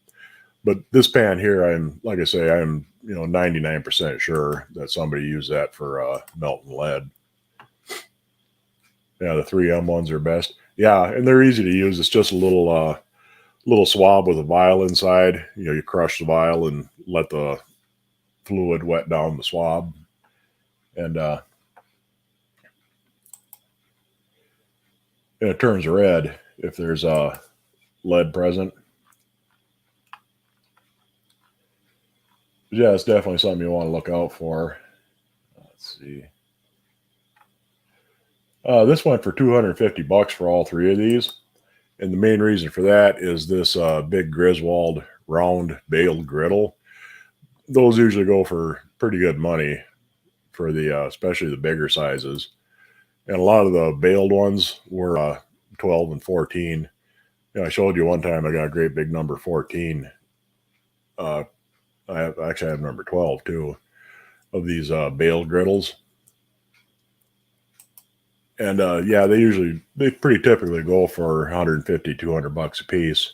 But this pan here, I'm 99% sure that somebody used that for melting lead. Yeah, the 3M ones are best. Yeah, and they're easy to use. It's just a little swab with a vial inside. You crush the vial and let the fluid wet down the swab. And it turns red if there's lead present. But yeah, it's definitely something you want to look out for. Let's see. This went for $250 for all three of these. And the main reason for that is this big Griswold round baled griddle. Those usually go for pretty good money for the especially the bigger sizes. And a lot of the baled ones were 12 and 14. I showed you one time I got a great big number 14. I actually have number 12 too of these baled griddles. And yeah, they pretty typically go for 150, $200 a piece.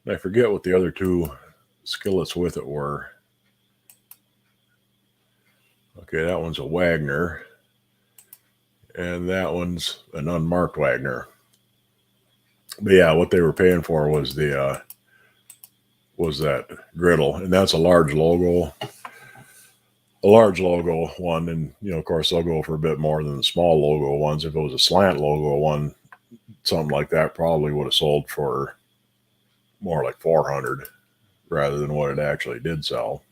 And I forget what the other two skillets with it were. Okay, that one's a Wagner. And that one's an unmarked Wagner. But yeah, what they were paying for was that griddle, and that's a large logo one. And of course they'll go for a bit more than the small logo ones. If it was a slant logo one, something like that probably would have sold for more like 400 rather than what it actually did sell.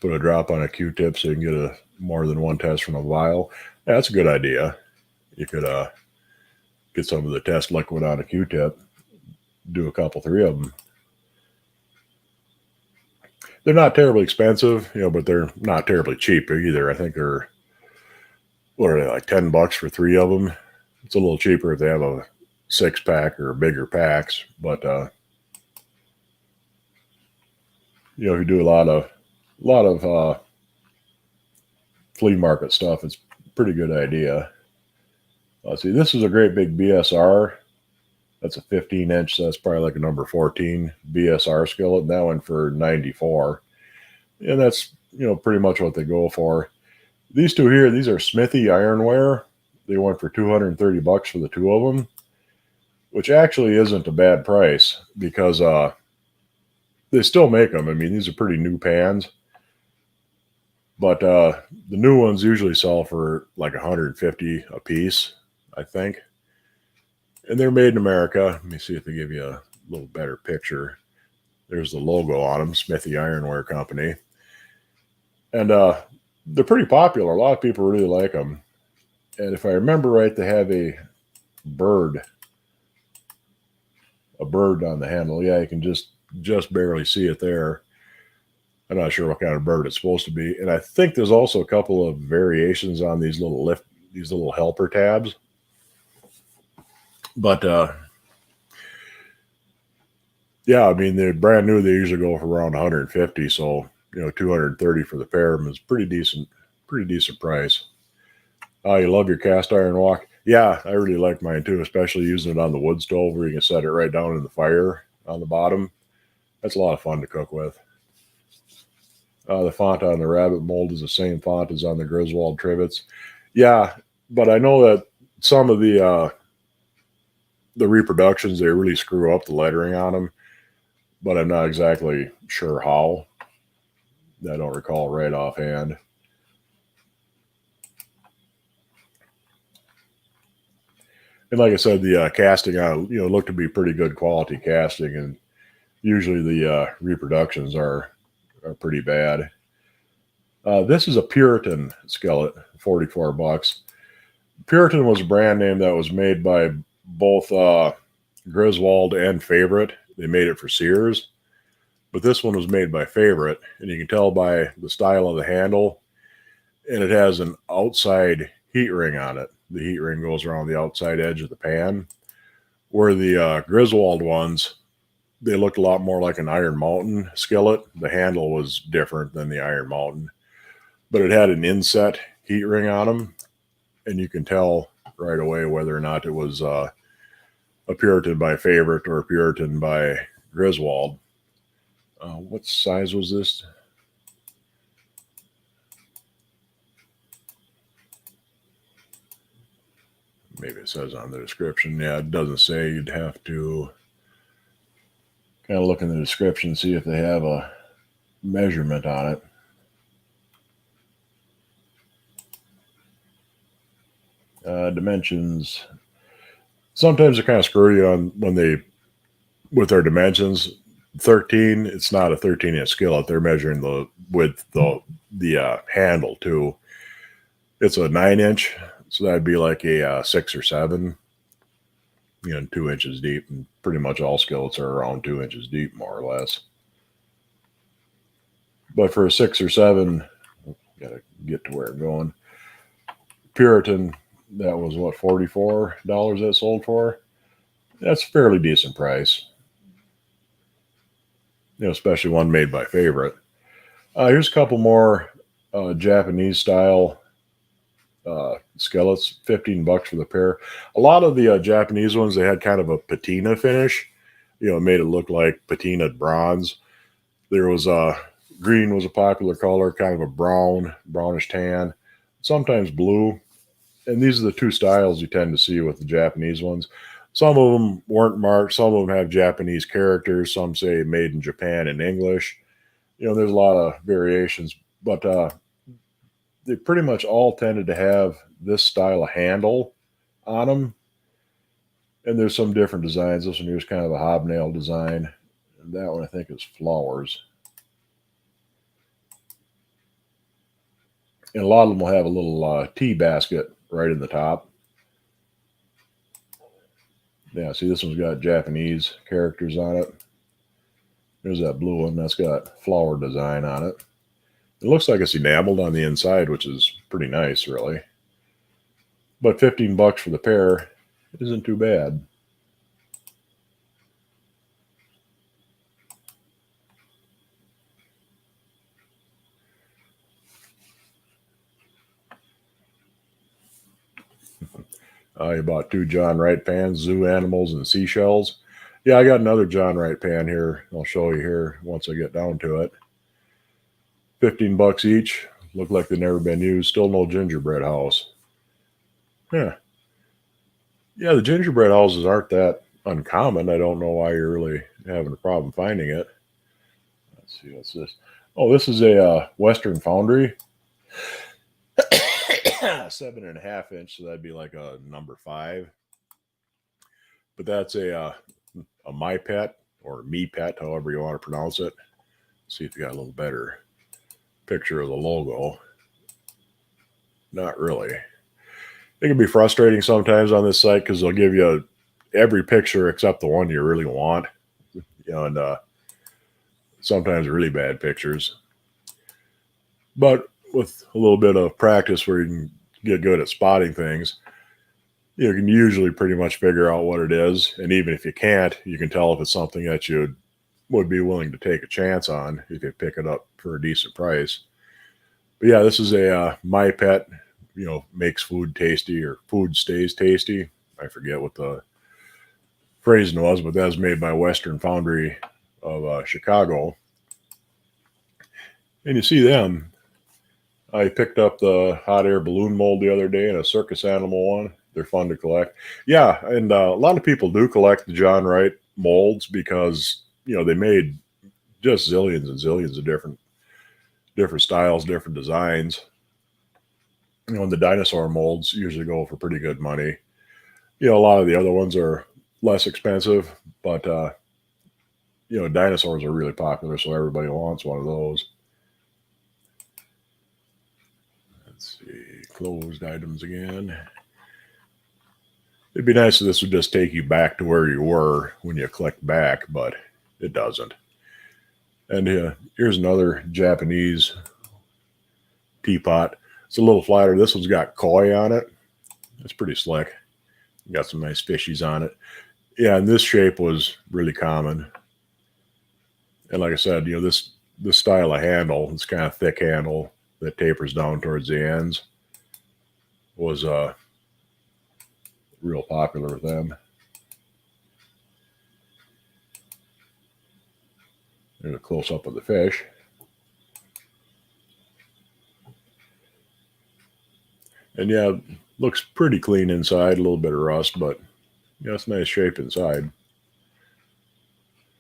Put a drop on a Q-tip so you can get more than one test from a vial. Yeah, that's a good idea. You could get some of the test liquid on a Q-tip, do a couple, three of them. They're not terribly expensive, but they're not terribly cheap either. I think they're, what are they, like $10 for three of them? It's a little cheaper if they have a 6-pack or bigger packs, but if you do a lot of flea market stuff, it's a pretty good idea. Let's see, this is a great big BSR. That's a 15-inch, so that's probably like a number 14 BSR skillet, and that one for $94. And that's, pretty much what they go for. These two here, these are Smithey ironware. They went for $230 for the two of them, which actually isn't a bad price because they still make them. I mean, these are pretty new pans. But the new ones usually sell for like $150 a piece, I think. And they're made in America. Let me see if they give you a little better picture. There's the logo on them, Smithey Ironware Company. And they're pretty popular. A lot of people really like them. And if I remember right, they have a bird on the handle. Yeah, you can just barely see it there. I'm not sure what kind of bird it's supposed to be. And I think there's also a couple of variations on these little helper tabs. But yeah, I mean, they're brand new. They usually go for around 150. So, $230 for the pair of them is pretty decent price. You love your cast iron wok? Yeah, I really like mine too, especially using it on the wood stove where you can set it right down in the fire on the bottom. That's a lot of fun to cook with. The font on the rabbit mold is the same font as on the Griswold trivets. Yeah, but I know that some of the reproductions, they really screw up the lettering on them. but I'm not exactly sure how. I don't recall right offhand. And like I said, the casting on looked to be pretty good quality casting, and usually the reproductions are pretty bad. This is a Puritan skillet, $44. Puritan was a brand name that was made by both Griswold and Favorite. They made it for Sears, but this one was made by Favorite, and you can tell by the style of the handle, and it has an outside heat ring on it. The heat ring goes around the outside edge of the pan, where the Griswold ones, they looked a lot more like an Iron Mountain skillet. The handle was different than the Iron Mountain, but it had an inset heat ring on them, and you can tell right away whether or not it was a Puritan by Favorite or a Puritan by Griswold. What size was this? Maybe it says on the description. Yeah, it doesn't say. You'd have to kind of look in the description, see if they have a measurement on it. Dimensions. Sometimes they're kind of screwy on when they with their dimensions. 13. It's not a 13-inch skillet. They're measuring the width the handle too. It's a 9-inch, so that'd be like a 6 or 7. 2 inches deep, and pretty much all skillets are around 2 inches deep, more or less. But for a 6 or 7, gotta get to where I'm going. Puritan, that was what, $44 that sold for. That's a fairly decent price. Especially one made by Favorite. Here's a couple more Japanese style skillets, $15 for the pair. A lot of the Japanese ones, they had kind of a patina finish. It made it look like patinaed bronze. There was green was a popular color, kind of a brownish tan, sometimes blue. And these are the two styles you tend to see with the Japanese ones. Some of them weren't marked. Some of them have Japanese characters. Some say made in Japan in English. There's a lot of variations, but they pretty much all tended to have this style of handle on them. And there's some different designs. This one here's kind of a hobnail design. And that one I think is flowers. And a lot of them will have a little tea basket right in the top. Yeah, see, this one's got Japanese characters on it. There's that blue one. That's got flower design on it. It looks like it's enameled on the inside, which is pretty nice, really. But $15 for the pair isn't too bad. You bought 2 John Wright pans, zoo animals and seashells. Yeah, I got another John Wright pan here. I'll show you here once I get down to it. $15 each. Look like they've never been used. Still no gingerbread house. Yeah. Yeah, the gingerbread houses aren't that uncommon. I don't know why you're really having a problem finding it. Let's see, what's this? Oh, this is a Western Foundry. 7.5 inch, so that'd be like a number 5. But that's a my pet or me pet, however you want to pronounce it. Let's see if you got a little better picture of the logo. Not really. It can be frustrating sometimes on this site because they'll give you every picture except the one you really want, and sometimes really bad pictures. But with a little bit of practice where you can get good at spotting things, you can usually pretty much figure out what it is. And even if you can't, you can tell if it's something that you would be willing to take a chance on if you pick it up for a decent price. But yeah, this is a My Pet, makes food tasty or food stays tasty. I forget what the phrasing was, but that was made by Western Foundry of Chicago. And you see them. I picked up the hot air balloon mold the other day and a circus animal one. They're fun to collect. Yeah, and a lot of people do collect the John Wright molds because they made just zillions and zillions of different styles, different designs. The dinosaur molds usually go for pretty good money. A lot of the other ones are less expensive, but dinosaurs are really popular, so everybody wants one of those. Let's see, closed items again. It'd be nice if this would just take you back to where you were when you click back, but it doesn't. And here's another Japanese teapot. It's a little flatter. This one's got koi on it. It's pretty slick. Got some nice fishies on it. Yeah, and this shape was really common. And like I said, this style of handle, this kind of thick handle that tapers down towards the ends, was real popular with them. There's a close up of the fish. And yeah, looks pretty clean inside, a little bit of rust, but it's nice shape inside. And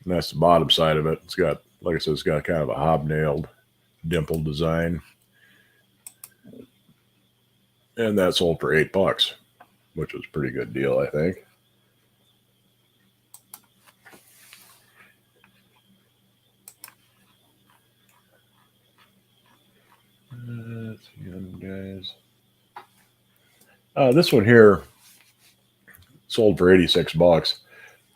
that's the bottom side of it. It's got, like I said, it's got kind of a hobnailed, dimpled design. And that sold for $8, which was a pretty good deal, I think. Let's see, guys. This one here sold for $86,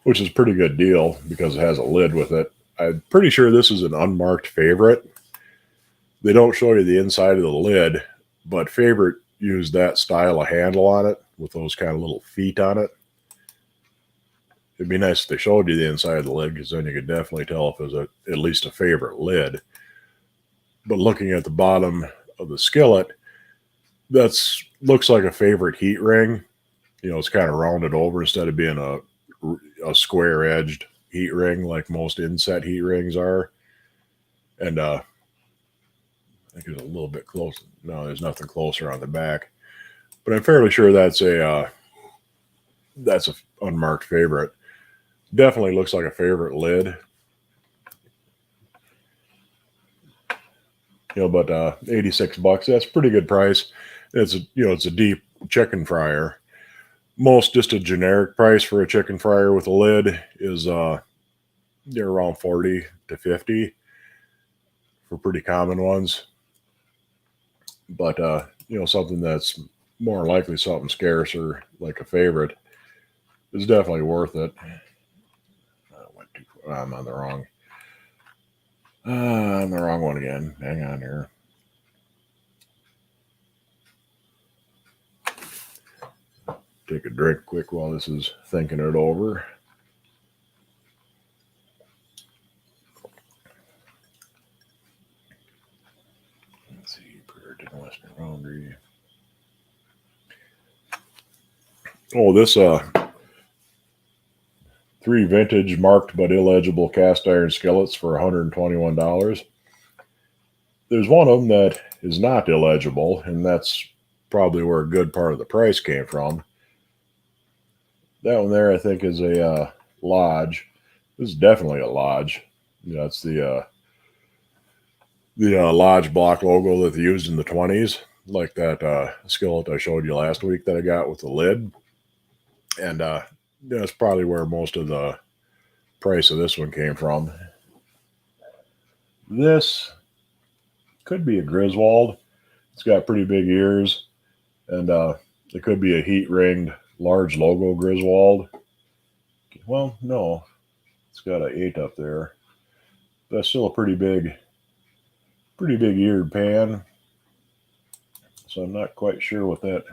which is a pretty good deal because it has a lid with it. I'm pretty sure this is an unmarked favorite. They don't show you the inside of the lid, but favorite used that style of handle on it with those kind of little feet on it. It'd be nice if they showed you the inside of the lid, because then you could definitely tell if it was at least a favorite lid. But looking at the bottom of the skillet, that's looks like a favorite heat ring. It's kind of rounded over instead of being a square edged heat ring like most inset heat rings are. And I think it's a little bit close. No, there's nothing closer on the back, but I'm fairly sure that's a unmarked favorite. Definitely looks like a favorite lid. But $86, that's a pretty good price. It's a deep chicken fryer. Most just a generic price for a chicken fryer with a lid is they're around $40 to $50 for pretty common ones. But something that's more likely something scarcer, like a favorite, is definitely worth it. I'm on the wrong. I'm the wrong one again. Hang on here. Take a drink quick while this is thinking it over. Let's see, Puritan Western Laundry. Oh, this 3 vintage marked but illegible cast iron skillets for $121. There's one of them that is not illegible, and that's probably where a good part of the price came from. That one there, I think, is a Lodge. This is definitely a Lodge. It's the Lodge block logo that they used in the 20s, like that skillet I showed you last week that I got with the lid. And that's probably where most of the price of this one came from. This could be a Griswold. It's got pretty big ears, and it could be a heat-ringed large logo Griswold. Well, no, it's got an 8 up there. That's still a pretty big eared pan. So I'm not quite sure what that.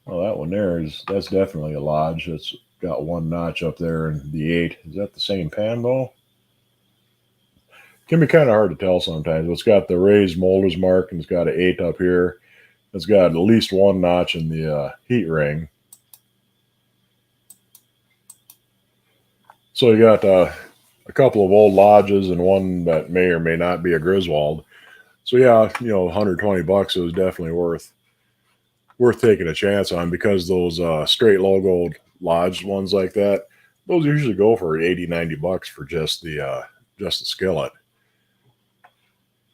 Well, that one there that's definitely a Lodge. It's got one notch up there, and the 8. Is that the same pan though? Can be kind of hard to tell sometimes. It's got the raised molder's mark, and it's got an 8 up here. It's got at least one notch in the heat ring. So you got a couple of old Lodges and one that may or may not be a Griswold. So yeah, $120 is definitely worth taking a chance on, because those straight logo Lodge ones like that, those usually go for 80, 90 bucks for just the skillet.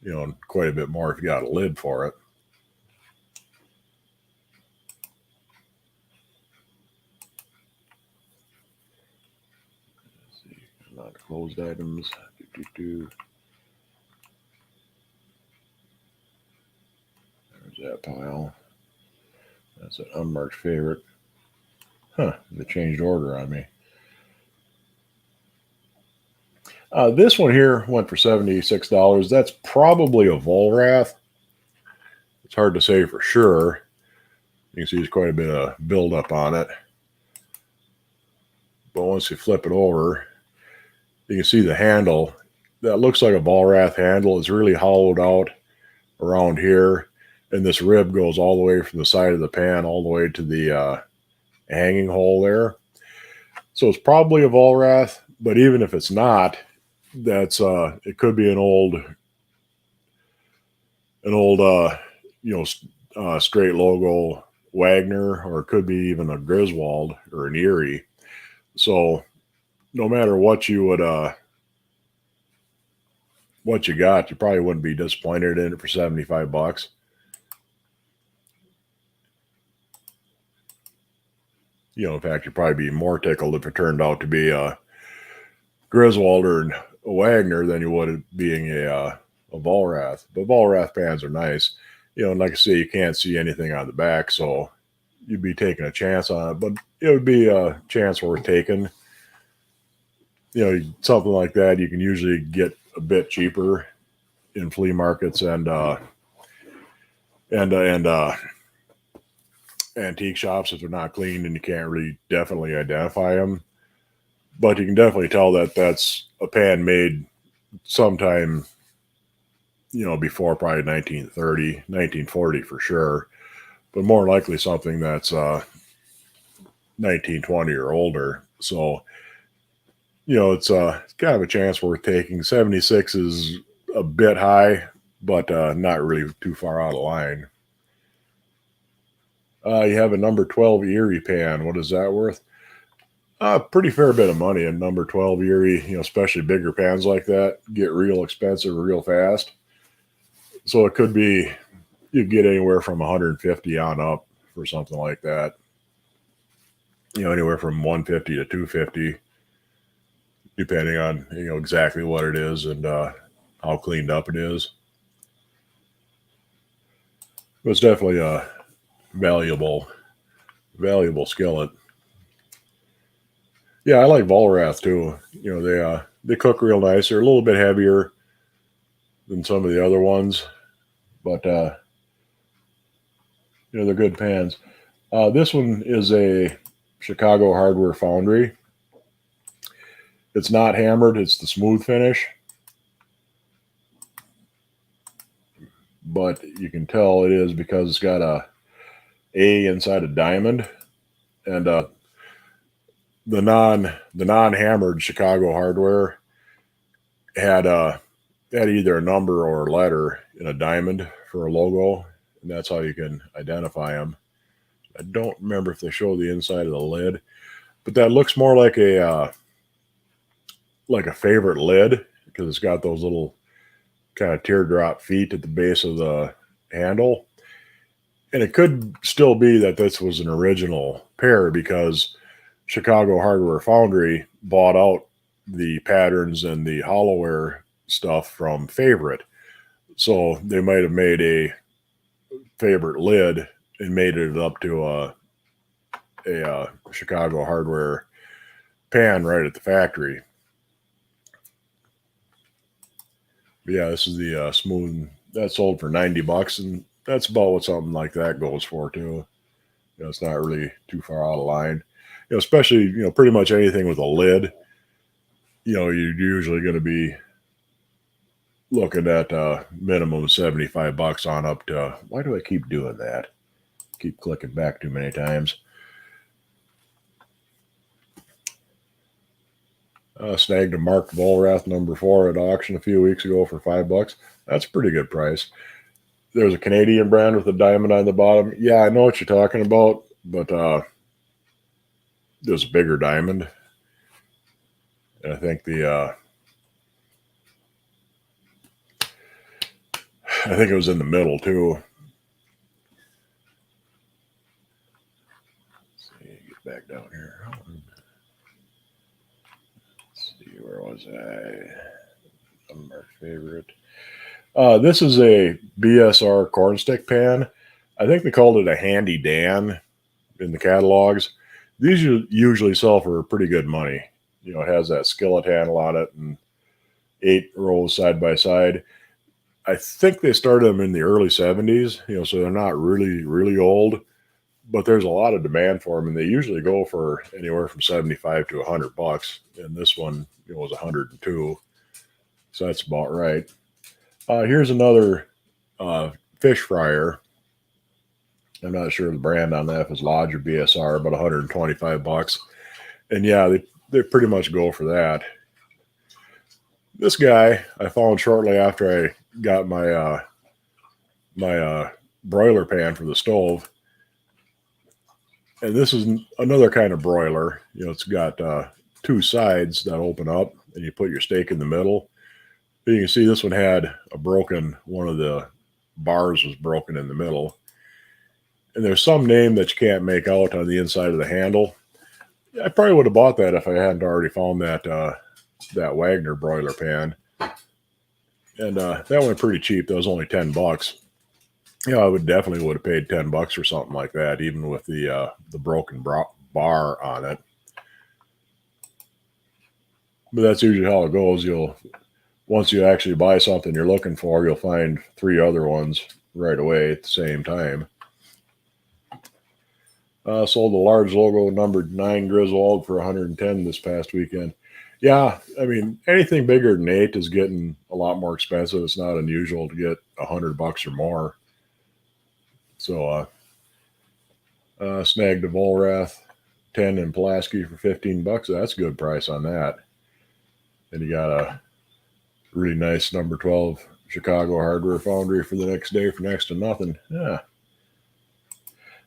You know, and quite a bit more if you got a lid for it. Let's see, not closed items. There's that pile. That's an unmarked favorite. Huh, they changed order on me. This one here went for $76. That's probably a Vollrath. It's hard to say for sure. You can see there's quite a bit of buildup on it. But once you flip it over, you can see the handle. That looks like a Vollrath handle. It's really hollowed out around here. And this rib goes all the way from the side of the pan all the way to the hanging hole there. So it's probably a Vollrath, but even if it's not, that's it could be an old straight logo Wagner, or it could be even a Griswold or an Erie. So no matter what you would what you got, you probably wouldn't be disappointed in it for 75 bucks. You know, in fact, you'd probably be more tickled if it turned out to be a Griswold or a Wagner than you would it being a Vollrath. But Vollrath pans are nice. You know, and like I say, you can't see anything on the back, so you'd be taking a chance on it. But it would be a chance worth taking. You know, something like that you can usually get a bit cheaper in flea markets and antique shops if they're not cleaned and you can't really definitely identify them. But you can definitely tell that that's a pan made sometime, you know, before probably 1930, 1940 for sure, but more likely something that's 1920 or older. So, you know, it's kind of a chance worth taking. 76 is a bit high, but not really too far out of line. You have a number 12 Erie pan. What is that worth? Pretty fair bit of money. A number 12 Erie, you know, especially bigger pans like that get real expensive real fast. So it could be, you get anywhere from 150 on up for something like that. You know, anywhere from 150 to 250, depending on, you know, exactly what it is and how cleaned up it is. But it's definitely a valuable skillet. Yeah, I like Vollrath too. You know, they cook real nice. They're a little bit heavier than some of the other ones, but you know, they're good pans. This one is a Chicago hardware foundry. It's not hammered, it's the smooth finish. But you can tell it is because it's got a inside a diamond, and the non hammered Chicago hardware had either a number or a letter in a diamond for a logo, and that's how you can identify them. I don't remember if they show the inside of the lid, but that looks more like a favorite lid because it's got those little kind of teardrop feet at the base of the handle. And it could still be that this was an original pair because Chicago Hardware Foundry bought out the patterns and the Holloware stuff from Favorite. So they might have made a Favorite lid and made it up to a Chicago Hardware pan right at the factory. But yeah, this is the smooth. That sold for 90 bucks, and that's about what something like that goes for too. You know, it's not really too far out of line. You know, especially, you know, pretty much anything with a lid. You know, you're usually going to be looking at minimum 75 bucks on up to. Why do I keep doing that? Keep clicking back too many times. Snagged a marked Vollrath number 4 at auction a few weeks ago for $5. That's a pretty good price. There's a Canadian brand with a diamond on the bottom. Yeah, I know what you're talking about, but there's a bigger diamond. And I think it was in the middle too. Let's see, get back down here. Let's see, where was I? Unmarked favorite. This is a BSR cornstick pan. I think they called it a Handy Dan in the catalogs. These usually sell for pretty good money. You know, it has that skillet handle on it and 8 rows side by side. I think they started them in the early 70s, you know, so they're not really, really old, but there's a lot of demand for them, and they usually go for anywhere from 75 to $100. And this one, you know, was 102, so that's about right. Here's another fish fryer. I'm not sure the brand on that, if it's Lodge or BSR, but $125. And yeah, they pretty much go for that. This guy I found shortly after I got my broiler pan for the stove, and this is another kind of broiler. You know, it's got 2 sides that open up, and you put your steak in the middle. But you can see this one had one of the bars was broken in the middle, and there's some name that you can't make out on the inside of the handle. I probably would have bought that if I hadn't already found that Wagner broiler pan. And that went pretty cheap. That was only $10. Yeah, I would have paid $10 for something like that, even with the broken bar on it. But that's usually how it goes. Once you actually buy something you're looking for, you'll find 3 other ones right away at the same time. Sold a large logo numbered 9 Griswold for $110 this past weekend. Yeah, I mean, anything bigger than 8 is getting a lot more expensive. It's not unusual to get $100 or more. So, snagged a Volrath 10 in Pulaski for $15. That's a good price on that. And you got a really nice number 12 Chicago hardware foundry for the next day for next to nothing.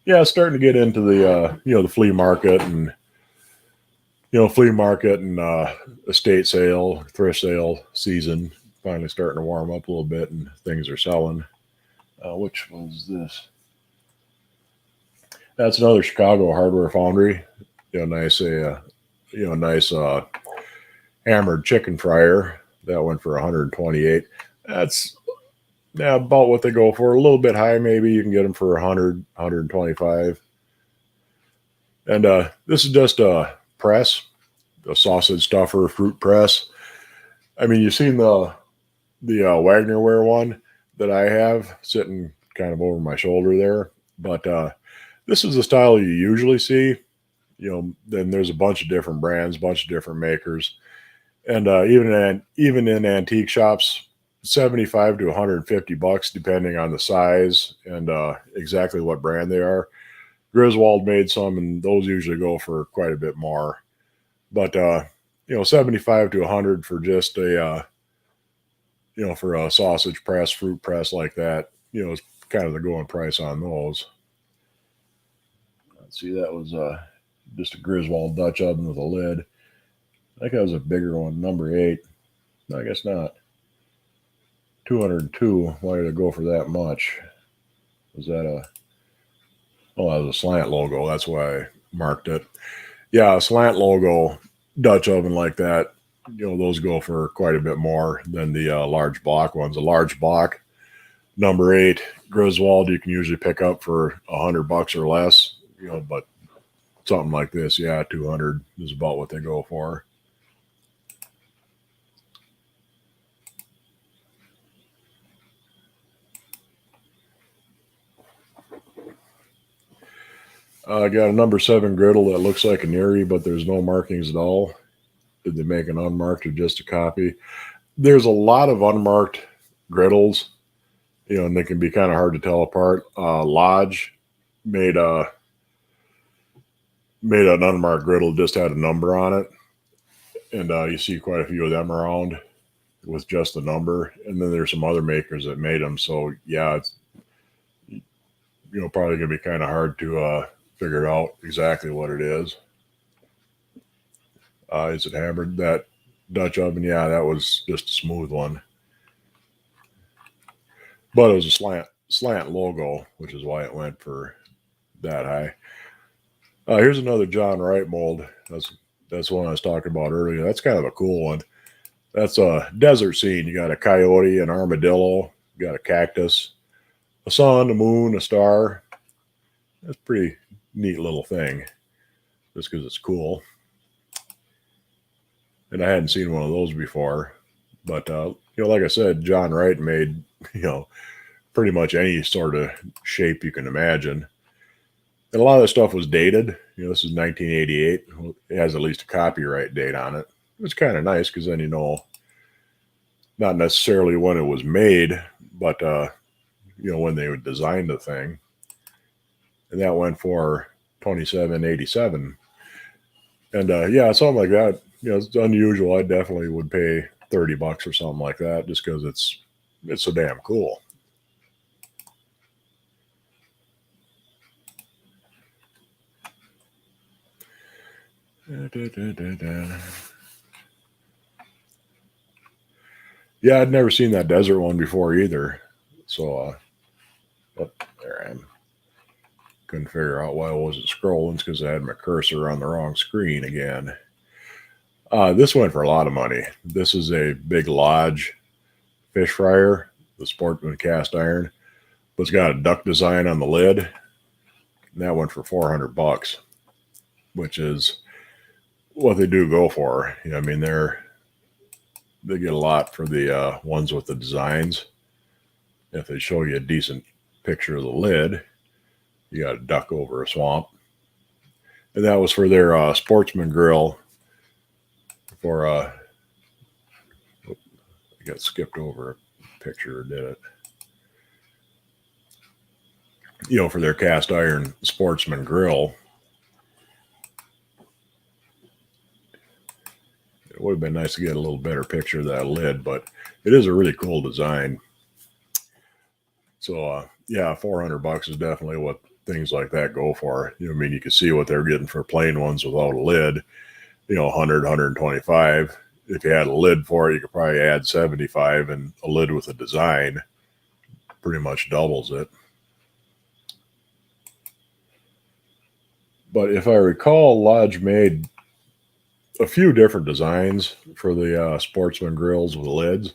Yeah, starting to get into the the flea market and estate sale, thrift sale season. Finally starting to warm up a little bit, and things are selling. Which was this? That's another Chicago hardware foundry. Nice hammered chicken fryer. That went for 128. That's about what they go for. A little bit high, maybe. You can get them for 100, 125. And this is just a press, a sausage stuffer fruit press. I mean, you've seen the Wagner Ware one that I have sitting kind of over my shoulder there. But this is the style you usually see. Then there's a bunch of different brands, bunch of different makers. And even in antique shops, 75 to 150 bucks, depending on the size and exactly what brand they are. Griswold made some, and those usually go for quite a bit more. But 75 to 100 for just for a sausage press, fruit press like that, is kind of the going price on those. Let's see, that was just a Griswold Dutch oven with a lid. I think that was a bigger one, number 8. No, I guess not. 202. Why did it go for that much? Was that that was a slant logo. That's why I marked it. Yeah, a slant logo Dutch oven like that, those go for quite a bit more than the large block ones. A large block, number 8, Griswold, you can usually pick up for $100 or less, but something like this, 200 is about what they go for. I got a number 7 griddle that looks like an Erie, but there's no markings at all. Did they make an unmarked or just a copy? There's a lot of unmarked griddles, and they can be kind of hard to tell apart. Lodge made an unmarked griddle, just had a number on it, and you see quite a few of them around with just the number. And then there's some other makers that made them. So yeah, it's probably gonna be kind of hard to figure out exactly what it is. Is it hammered? That Dutch oven, yeah, that was just a smooth one. But it was a slant logo, which is why it went for that high. Here's another John Wright mold. That's one I was talking about earlier. That's kind of a cool one. That's a desert scene. You got a coyote, an armadillo, you got a cactus, a sun, a moon, a star. That's a pretty neat little thing, just because it's cool. And I hadn't seen one of those before. But like I said, John Wright made pretty much any sort of shape you can imagine. And a lot of that stuff was dated. This is 1988. It has at least a copyright date on it. It's kind of nice because then not necessarily when it was made, but when they would design the thing. And that went for $27.87. And something like that. It's unusual. I definitely would pay $30 or something like that, just because it's so damn cool. Yeah, I'd never seen that desert one before either. So, there I am. Couldn't figure out why I wasn't scrolling. It's because I had my cursor on the wrong screen again. This went for a lot of money. This is a Big Lodge fish fryer, the Sportsman cast iron, but it's got a duck design on the lid. And that went for $400, which is what they do go for. I mean, they get a lot for the ones with the designs. If they show you a decent picture of the lid, you got a duck over a swamp. And that was for their Sportsman grill. For I got skipped over a picture, did it? For their cast iron Sportsman grill. It would have been nice to get a little better picture of that lid, but it is a really cool design. So $400 is definitely what things like that go for. I mean, you can see what they're getting for plain ones without a lid. 100, 125. If you had a lid for it, you could probably add 75, and a lid with a design pretty much doubles it. But if I recall, Lodge made a few different designs for the Sportsman grills with lids.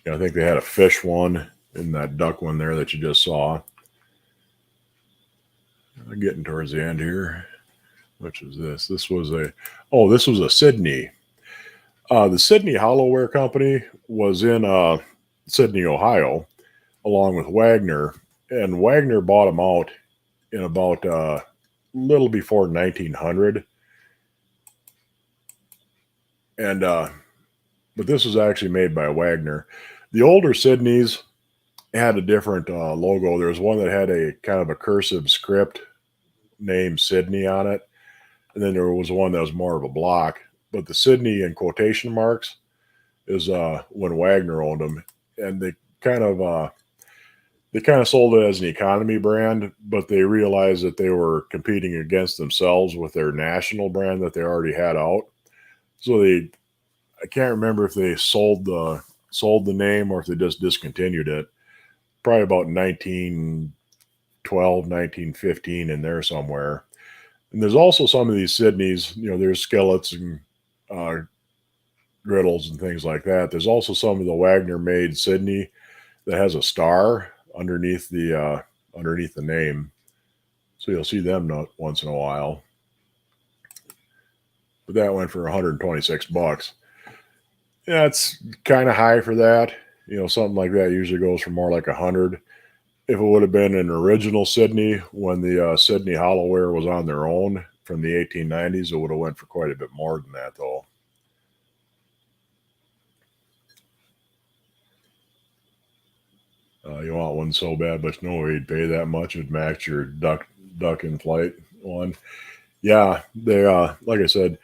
I think they had a fish one and that duck one there that you just saw. Getting towards the end here. Which is this? This was a Sydney. The Sydney Holloware company was in Sydney, Ohio, along with Wagner. And Wagner bought them out in about a little before 1900. And but this was actually made by Wagner. The older Sydneys had a different logo. There was one that had a kind of a cursive script named Sydney on it. And then there was one that was more of a block. But the Sydney in quotation marks is when Wagner owned them. And they kind of sold it as an economy brand, but they realized that they were competing against themselves with their national brand that they already had out. So I can't remember if they sold the name or if they just discontinued it. Probably about 1912, 1915 in there somewhere. And there's also some of these Sydneys, there's skillets and griddles and things like that. There's also some of the Wagner made Sydney that has a star underneath the name. So you'll see them once in a while. But that went for $126. Yeah, it's kind of high for that. Something like that usually goes for more like 100. If it would have been an original Sydney when the Sydney Holloware was on their own from the 1890s, it would have went for quite a bit more than that, though. You want one so bad, but no way you'd pay that much. It'd match your duck in flight one. Yeah, they like I said,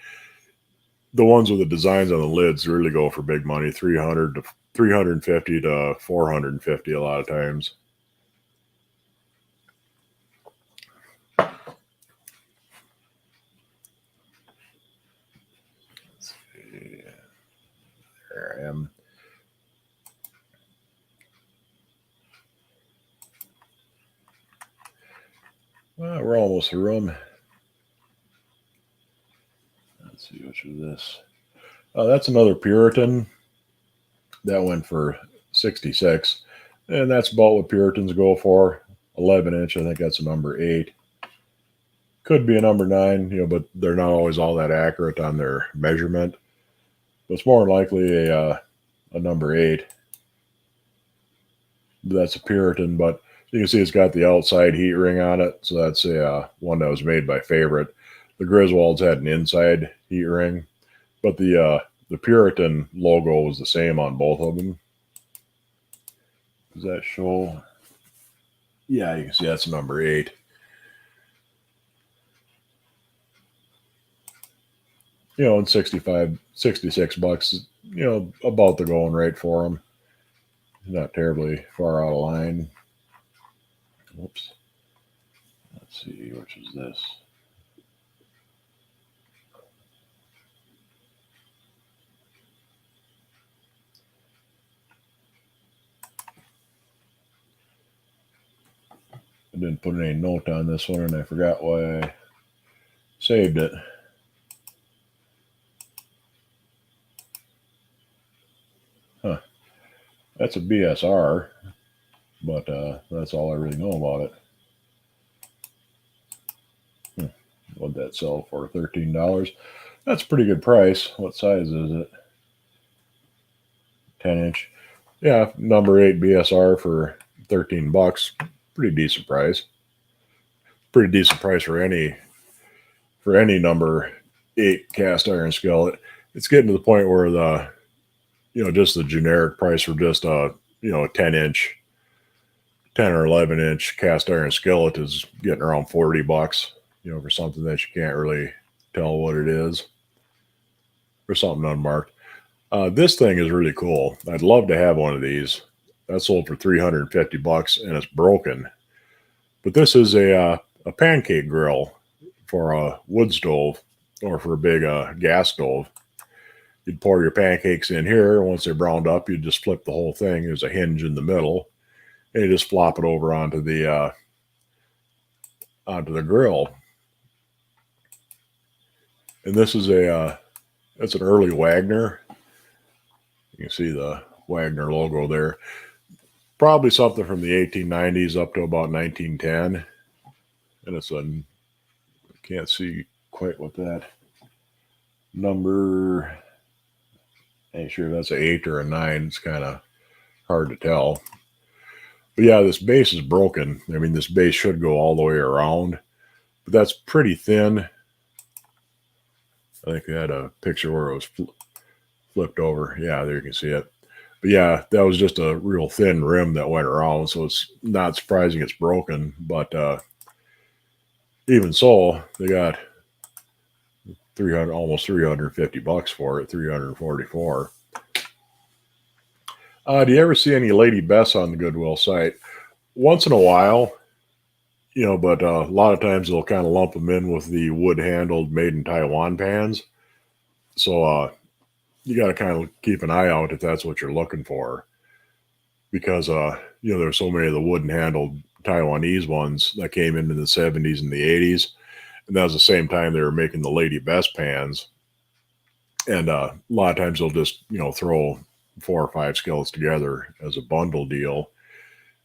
the ones with the designs on the lids really go for big money, 350 to 450 a lot of times. There I am. Well, we're almost through them. Let's see, which is this? That's another Puritan. That went for 66, and that's about what Puritans go for. 11-inch. I think that's a number 8. Could be a number 9, but they're not always all that accurate on their measurement. But it's more likely a number 8. That's a Puritan, but you can see it's got the outside heat ring on it, so that's a one that was made by Favorite. The Griswolds had an inside heat ring, but the Puritan logo was the same on both of them. Does that show? Yeah, you can see that's number 8. And 65, 66 bucks, about the going rate for them. Not terribly far out of line. Whoops. Let's see, which is this? I didn't put any note on this one, and I forgot why I saved it. Huh. That's a BSR, but that's all I really know about it. What'd that sell for? $13. That's a pretty good price. What size is it? 10-inch. Yeah, number 8 BSR for 13 bucks. Pretty decent price. Pretty decent price for any number 8 cast iron skillet. It's getting to the point where the just the generic price for just a 10-inch, 10 or 11-inch cast iron skillet is getting around 40 bucks. For something that you can't really tell what it is, or something unmarked. This thing is really cool. I'd love to have one of these. That sold for 350 bucks, and it's broken. But this is a pancake grill for a wood stove or for a big gas stove. You'd pour your pancakes in here. Once they're browned up, you'd just flip the whole thing. There's a hinge in the middle, and you just flop it over onto the grill. And this is it's an early Wagner. You can see the Wagner logo there. Probably something from the 1890s up to about 1910. And it's I can't see quite what that number, ain't sure if that's an 8 or a 9. It's kind of hard to tell. But yeah, this base is broken. I mean, this base should go all the way around, but that's pretty thin. I think they had a picture where it was flipped over. Yeah, there you can see it. But yeah, that was just a real thin rim that went around, so it's not surprising it's broken. But even so, they got almost 350 bucks for it, 344. Do you ever see any Lady Bess on the Goodwill site? Once in a while, but a lot of times they'll kind of lump them in with the wood-handled made in Taiwan pans. So you got to kind of keep an eye out if that's what you're looking for, because there's so many of the wooden-handled Taiwanese ones that came into the 70s and the 80s, and that was the same time they were making the Lady Bess pans. And a lot of times they'll just throw 4 or 5 skillets together as a bundle deal,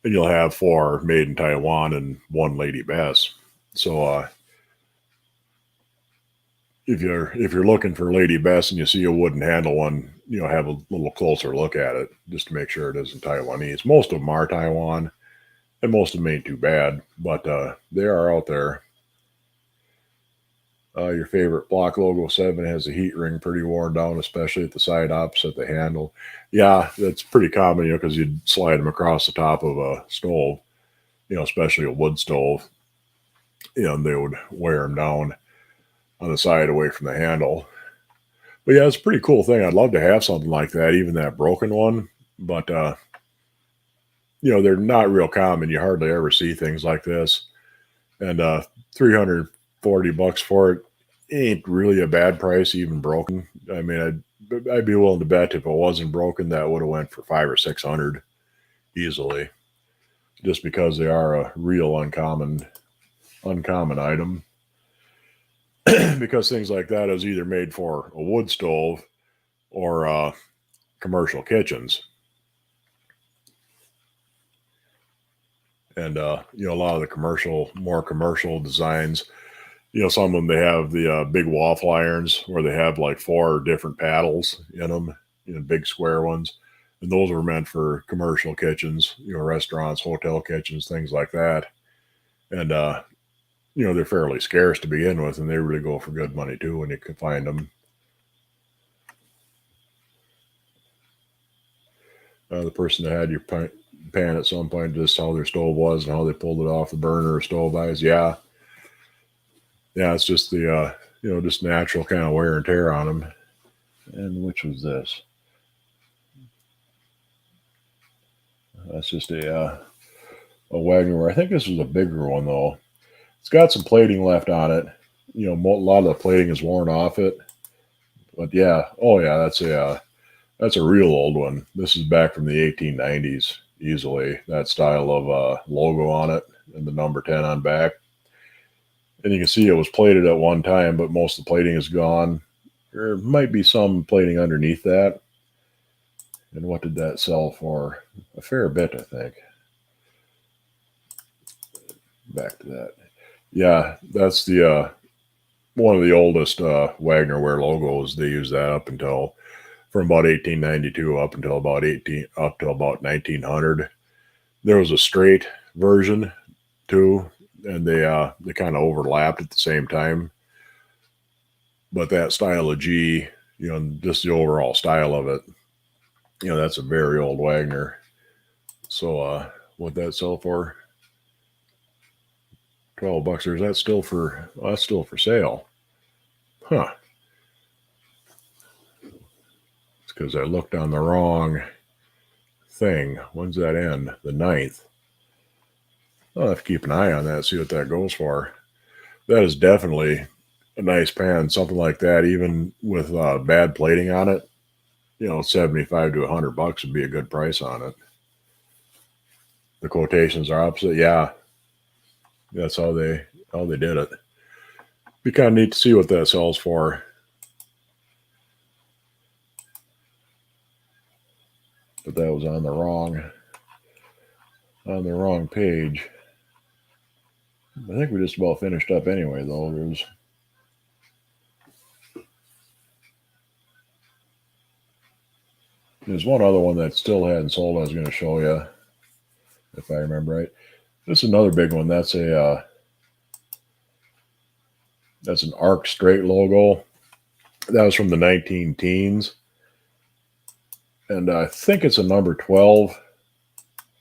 and you'll have 4 made in Taiwan and 1 Lady Bess. So if you're looking for Lady Bess and you see a wooden handle one, have a little closer look at it just to make sure it isn't Taiwanese. Most of them are Taiwan, and most of them ain't too bad, but they are out there. Your favorite block logo 7 has a heat ring pretty worn down, especially at the side opposite the handle. Yeah, that's pretty common, because you'd slide them across the top of a stove, especially a wood stove, and they would wear them down on the side away from the handle. But yeah, it's a pretty cool thing. I'd love to have something like that, even that broken one. But they're not real common. You hardly ever see things like this. And 340 bucks for it ain't really a bad price, even broken. I mean, I'd be willing to bet if it wasn't broken, that would have went for 500 or 600 easily, just because they are a real uncommon item. Because things like that is either made for a wood stove or commercial kitchens. And a lot of the more commercial designs, some of them, they have the big waffle irons where they have like 4 different paddles in them, big square ones. And those were meant for commercial kitchens, restaurants, hotel kitchens, things like that. And they're fairly scarce to begin with, and they really go for good money too when you can find them. The person that had your pan at some point, just how their stove was and how they pulled it off the burner or stove eyes. Yeah, it's just the just natural kind of wear and tear on them. And which was this? That's just a Wagner Ware. I think this was a bigger one though. It's got some plating left on it. A lot of the plating is worn off it. But yeah, oh yeah, that's a real old one. This is back from the 1890s, easily. That style of logo on it and the number 10 on back. And you can see it was plated at one time, but most of the plating is gone. There might be some plating underneath that. And what did that sell for? A fair bit, I think. Back to that. Yeah, that's the one of the oldest Wagner Ware logos. They used that up until from about 1892 up until about 1900. There was a straight version too, and they kind of overlapped at the same time. But that style of G, just the overall style of it, that's a very old Wagner. So what'd that sell for? $12. Or is that still for? Well, that's still for sale. Huh. It's because I looked on the wrong thing. When's that end? The 9th. I'll have to keep an eye on that, see what that goes for. That is definitely a nice pan. Something like that, even with bad plating on it, $75 to $100 would be a good price on it. The quotations are opposite. Yeah, that's how they did it. Be kind of neat to see what that sells for. But that was on the wrong page. I think we just about finished up anyway, though. There's one other one that still hadn't sold. I was going to show you, if I remember right. This is another big one. That's an arc straight logo. That was from the 19 teens. And I think it's a number 12.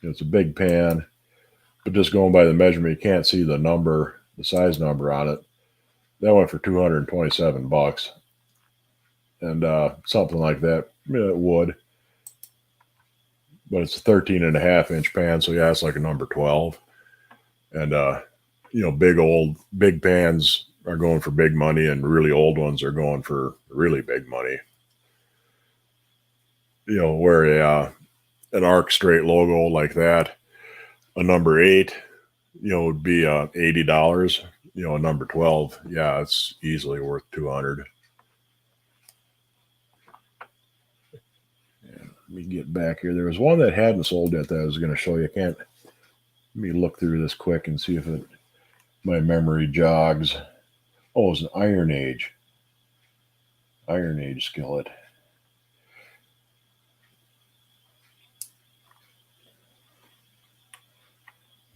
It's a big pan. But just going by the measurement, you can't see the size number on it. That went for $227. And something like that, it would. But it's a 13.5-inch pan, so yeah, it's like a number 12. And big pans are going for big money, and really old ones are going for really big money. Where an arc straight logo like that, a number 8, would be $80. A number 12, yeah, it's easily worth $200. Let me get back here. There was one that hadn't sold yet that I was going to show you. Let me look through this quick and see if my memory jogs. Oh, it was an Iron Age skillet.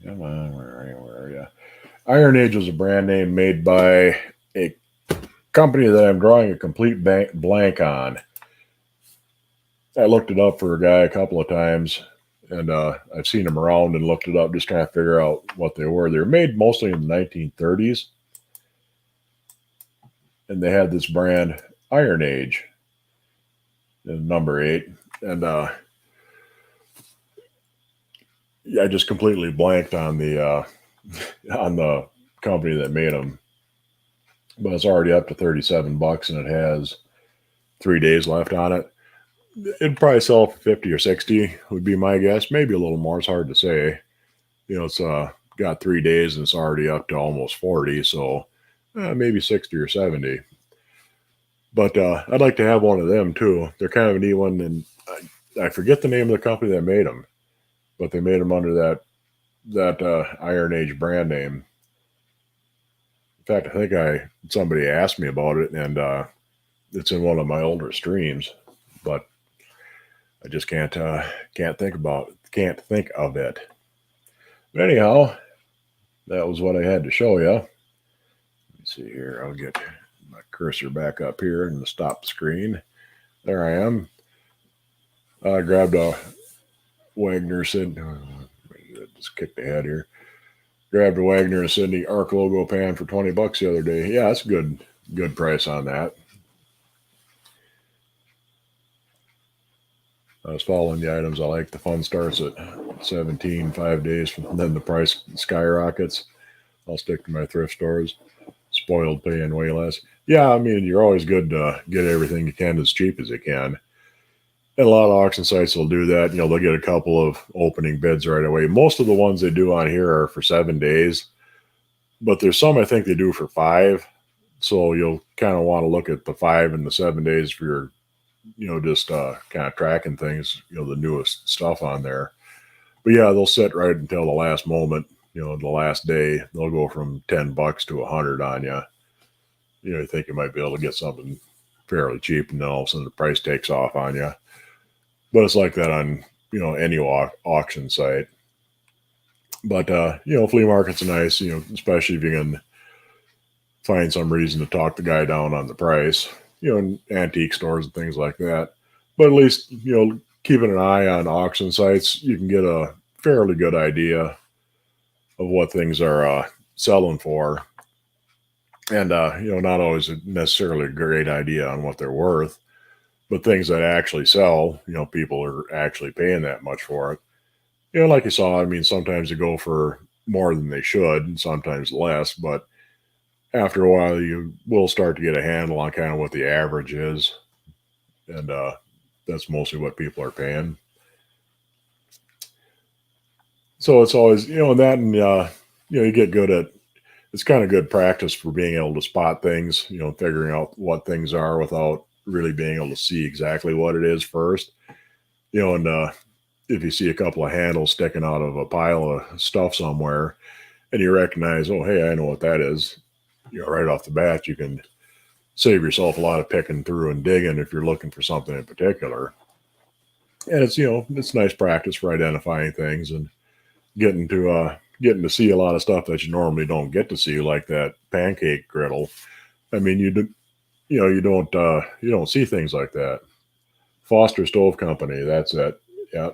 Come on, where are you? Iron Age was a brand name made by a company that I'm drawing a complete blank on. I looked it up for a guy a couple of times, and I've seen them around and looked it up, just trying to figure out what they were. They were made mostly in the 1930s, and they had this brand Iron Age, number 8, and I just completely blanked on the company that made them. But it's already up to $37, and it has 3 days left on it. It'd probably sell for 50 or 60 would be my guess. Maybe a little more. It's hard to say. It's got 3 days and it's already up to almost 40. So maybe 60 or 70. But I'd like to have one of them too. They're kind of a neat one. And I forget the name of the company that made them, but they made them under that Iron Age brand name. In fact, I think somebody asked me about it, and it's in one of my older streams, but I just can't think of it. But anyhow, that was what I had to show you. Let me see here. I'll get my cursor back up here and stop the screen. There I am. I grabbed a Wagner Sydney. Just kicked ahead here. Grabbed a Wagner and Sydney Arc logo pan for $20 the other day. Yeah, that's a good price on that. I was following the items I like. The fun starts at 17, 5 days, and then the price skyrockets. I'll stick to my thrift stores. Spoiled paying way less. Yeah, I mean, you're always good to get everything you can as cheap as you can. And a lot of auction sites will do that. They'll get a couple of opening bids right away. Most of the ones they do on here are for 7 days, but there's some I think they do for 5. So you'll kind of want to look at the 5 and the 7 days for your, just kind of tracking things, the newest stuff on there. But yeah, they'll sit right until the last moment, the last day. They'll go from $10 to $100 on you. You think you might be able to get something fairly cheap, and then all of a sudden the price takes off on you. But it's like that on, any auction site. But, flea markets are nice, especially if you can find some reason to talk the guy down on the price, in antique stores and things like that. But at least, keeping an eye on auction sites, you can get a fairly good idea of what things are selling for. And, not always necessarily a great idea on what they're worth. But things that actually sell, people are actually paying that much for it. Like you saw, I mean, sometimes they go for more than they should, and sometimes less. But after a while, you will start to get a handle on kind of what the average is. And that's mostly what people are paying. So it's always, that and, you get good at, it's kind of good practice for being able to spot things, figuring out what things are without really being able to see exactly what it is first, and if you see a couple of handles sticking out of a pile of stuff somewhere and you recognize, oh, hey, I know what that is, right off the bat, you can save yourself a lot of picking through and digging if you're looking for something in particular. And it's, it's nice practice for identifying things and getting to see a lot of stuff that you normally don't get to see, like that pancake griddle. I mean, you don't see things like that. Foster Stove Company, that's it. Yeah.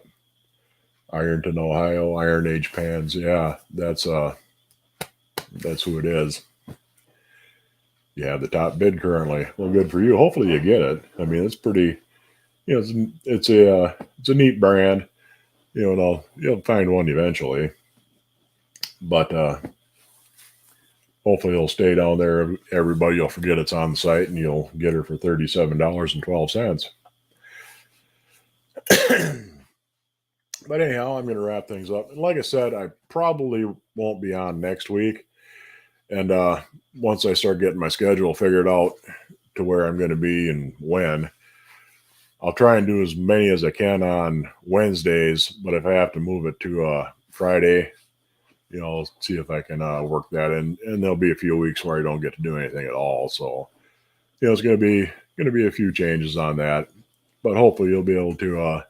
Ironton, Ohio, Iron Age pans. Yeah, that's who it is. You have the top bid currently. Well, good for you. Hopefully you get it. I mean, it's pretty, it's a neat brand, and you'll find one eventually. But hopefully it'll stay down there. Everybody will forget it's on the site, and you'll get her for $37.12. But anyhow, I'm going to wrap things up. And like I said, I probably won't be on next week. And once I start getting my schedule figured out to where I'm going to be and when, I'll try and do as many as I can on Wednesdays. But if I have to move it to Friday, I'll see if I can work that in. And there'll be a few weeks where I don't get to do anything at all. So, it's going to be a few changes on that. But hopefully you'll be able to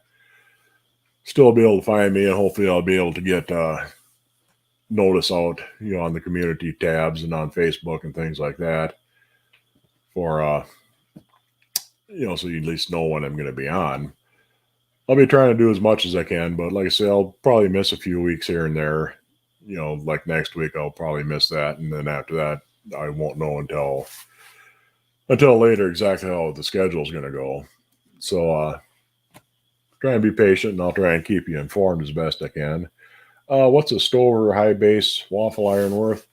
still be able to find me, and hopefully I'll be able to get notice out, on the community tabs and on Facebook and things like that for, so you at least know when I'm going to be on. I'll be trying to do as much as I can, but like I say, I'll probably miss a few weeks here and there. Like next week, I'll probably miss that. And then after that, I won't know until later exactly how the schedule is going to go. So, try and be patient, and I'll try and keep you informed as best I can. What's a Stover high base waffle iron worth?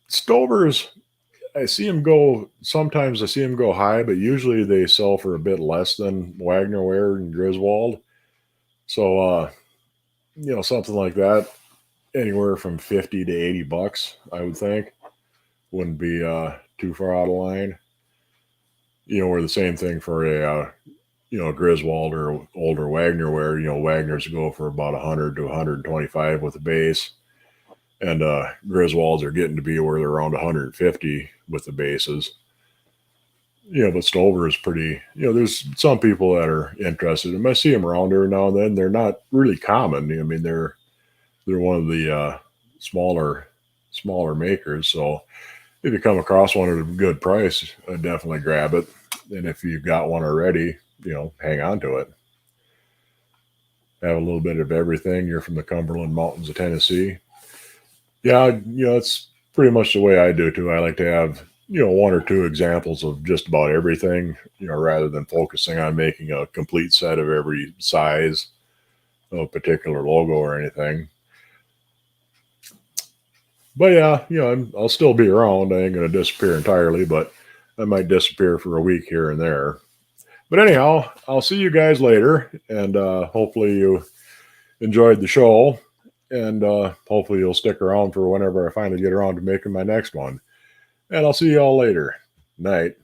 Stover's, I see them go. Sometimes I see them go high, but usually they sell for a bit less than Wagner Ware and Griswold. So, something like that, anywhere from 50 to 80 bucks, I would think, wouldn't be too far out of line. Or the same thing for a Griswold or older Wagner Ware. Wagners go for about 100 to 125 with the base, and Griswolds are getting to be where they're around 150 with the bases. But Stover is pretty. There's some people that are interested. I see them around every now and then. They're not really common. I mean, they're one of the smaller makers. So if you come across one at a good price, I'd definitely grab it. And if you've got one already, hang on to it. Have a little bit of everything. You're from the Cumberland Mountains of Tennessee. Yeah, it's pretty much the way I do too. I like to have, one or two examples of just about everything, rather than focusing on making a complete set of every size of a particular logo or anything. But yeah, I'll still be around. I ain't going to disappear entirely, but I might disappear for a week here and there. But anyhow, I'll see you guys later, and hopefully you enjoyed the show, and hopefully you'll stick around for whenever I finally get around to making my next one. And I'll see you all later. Night.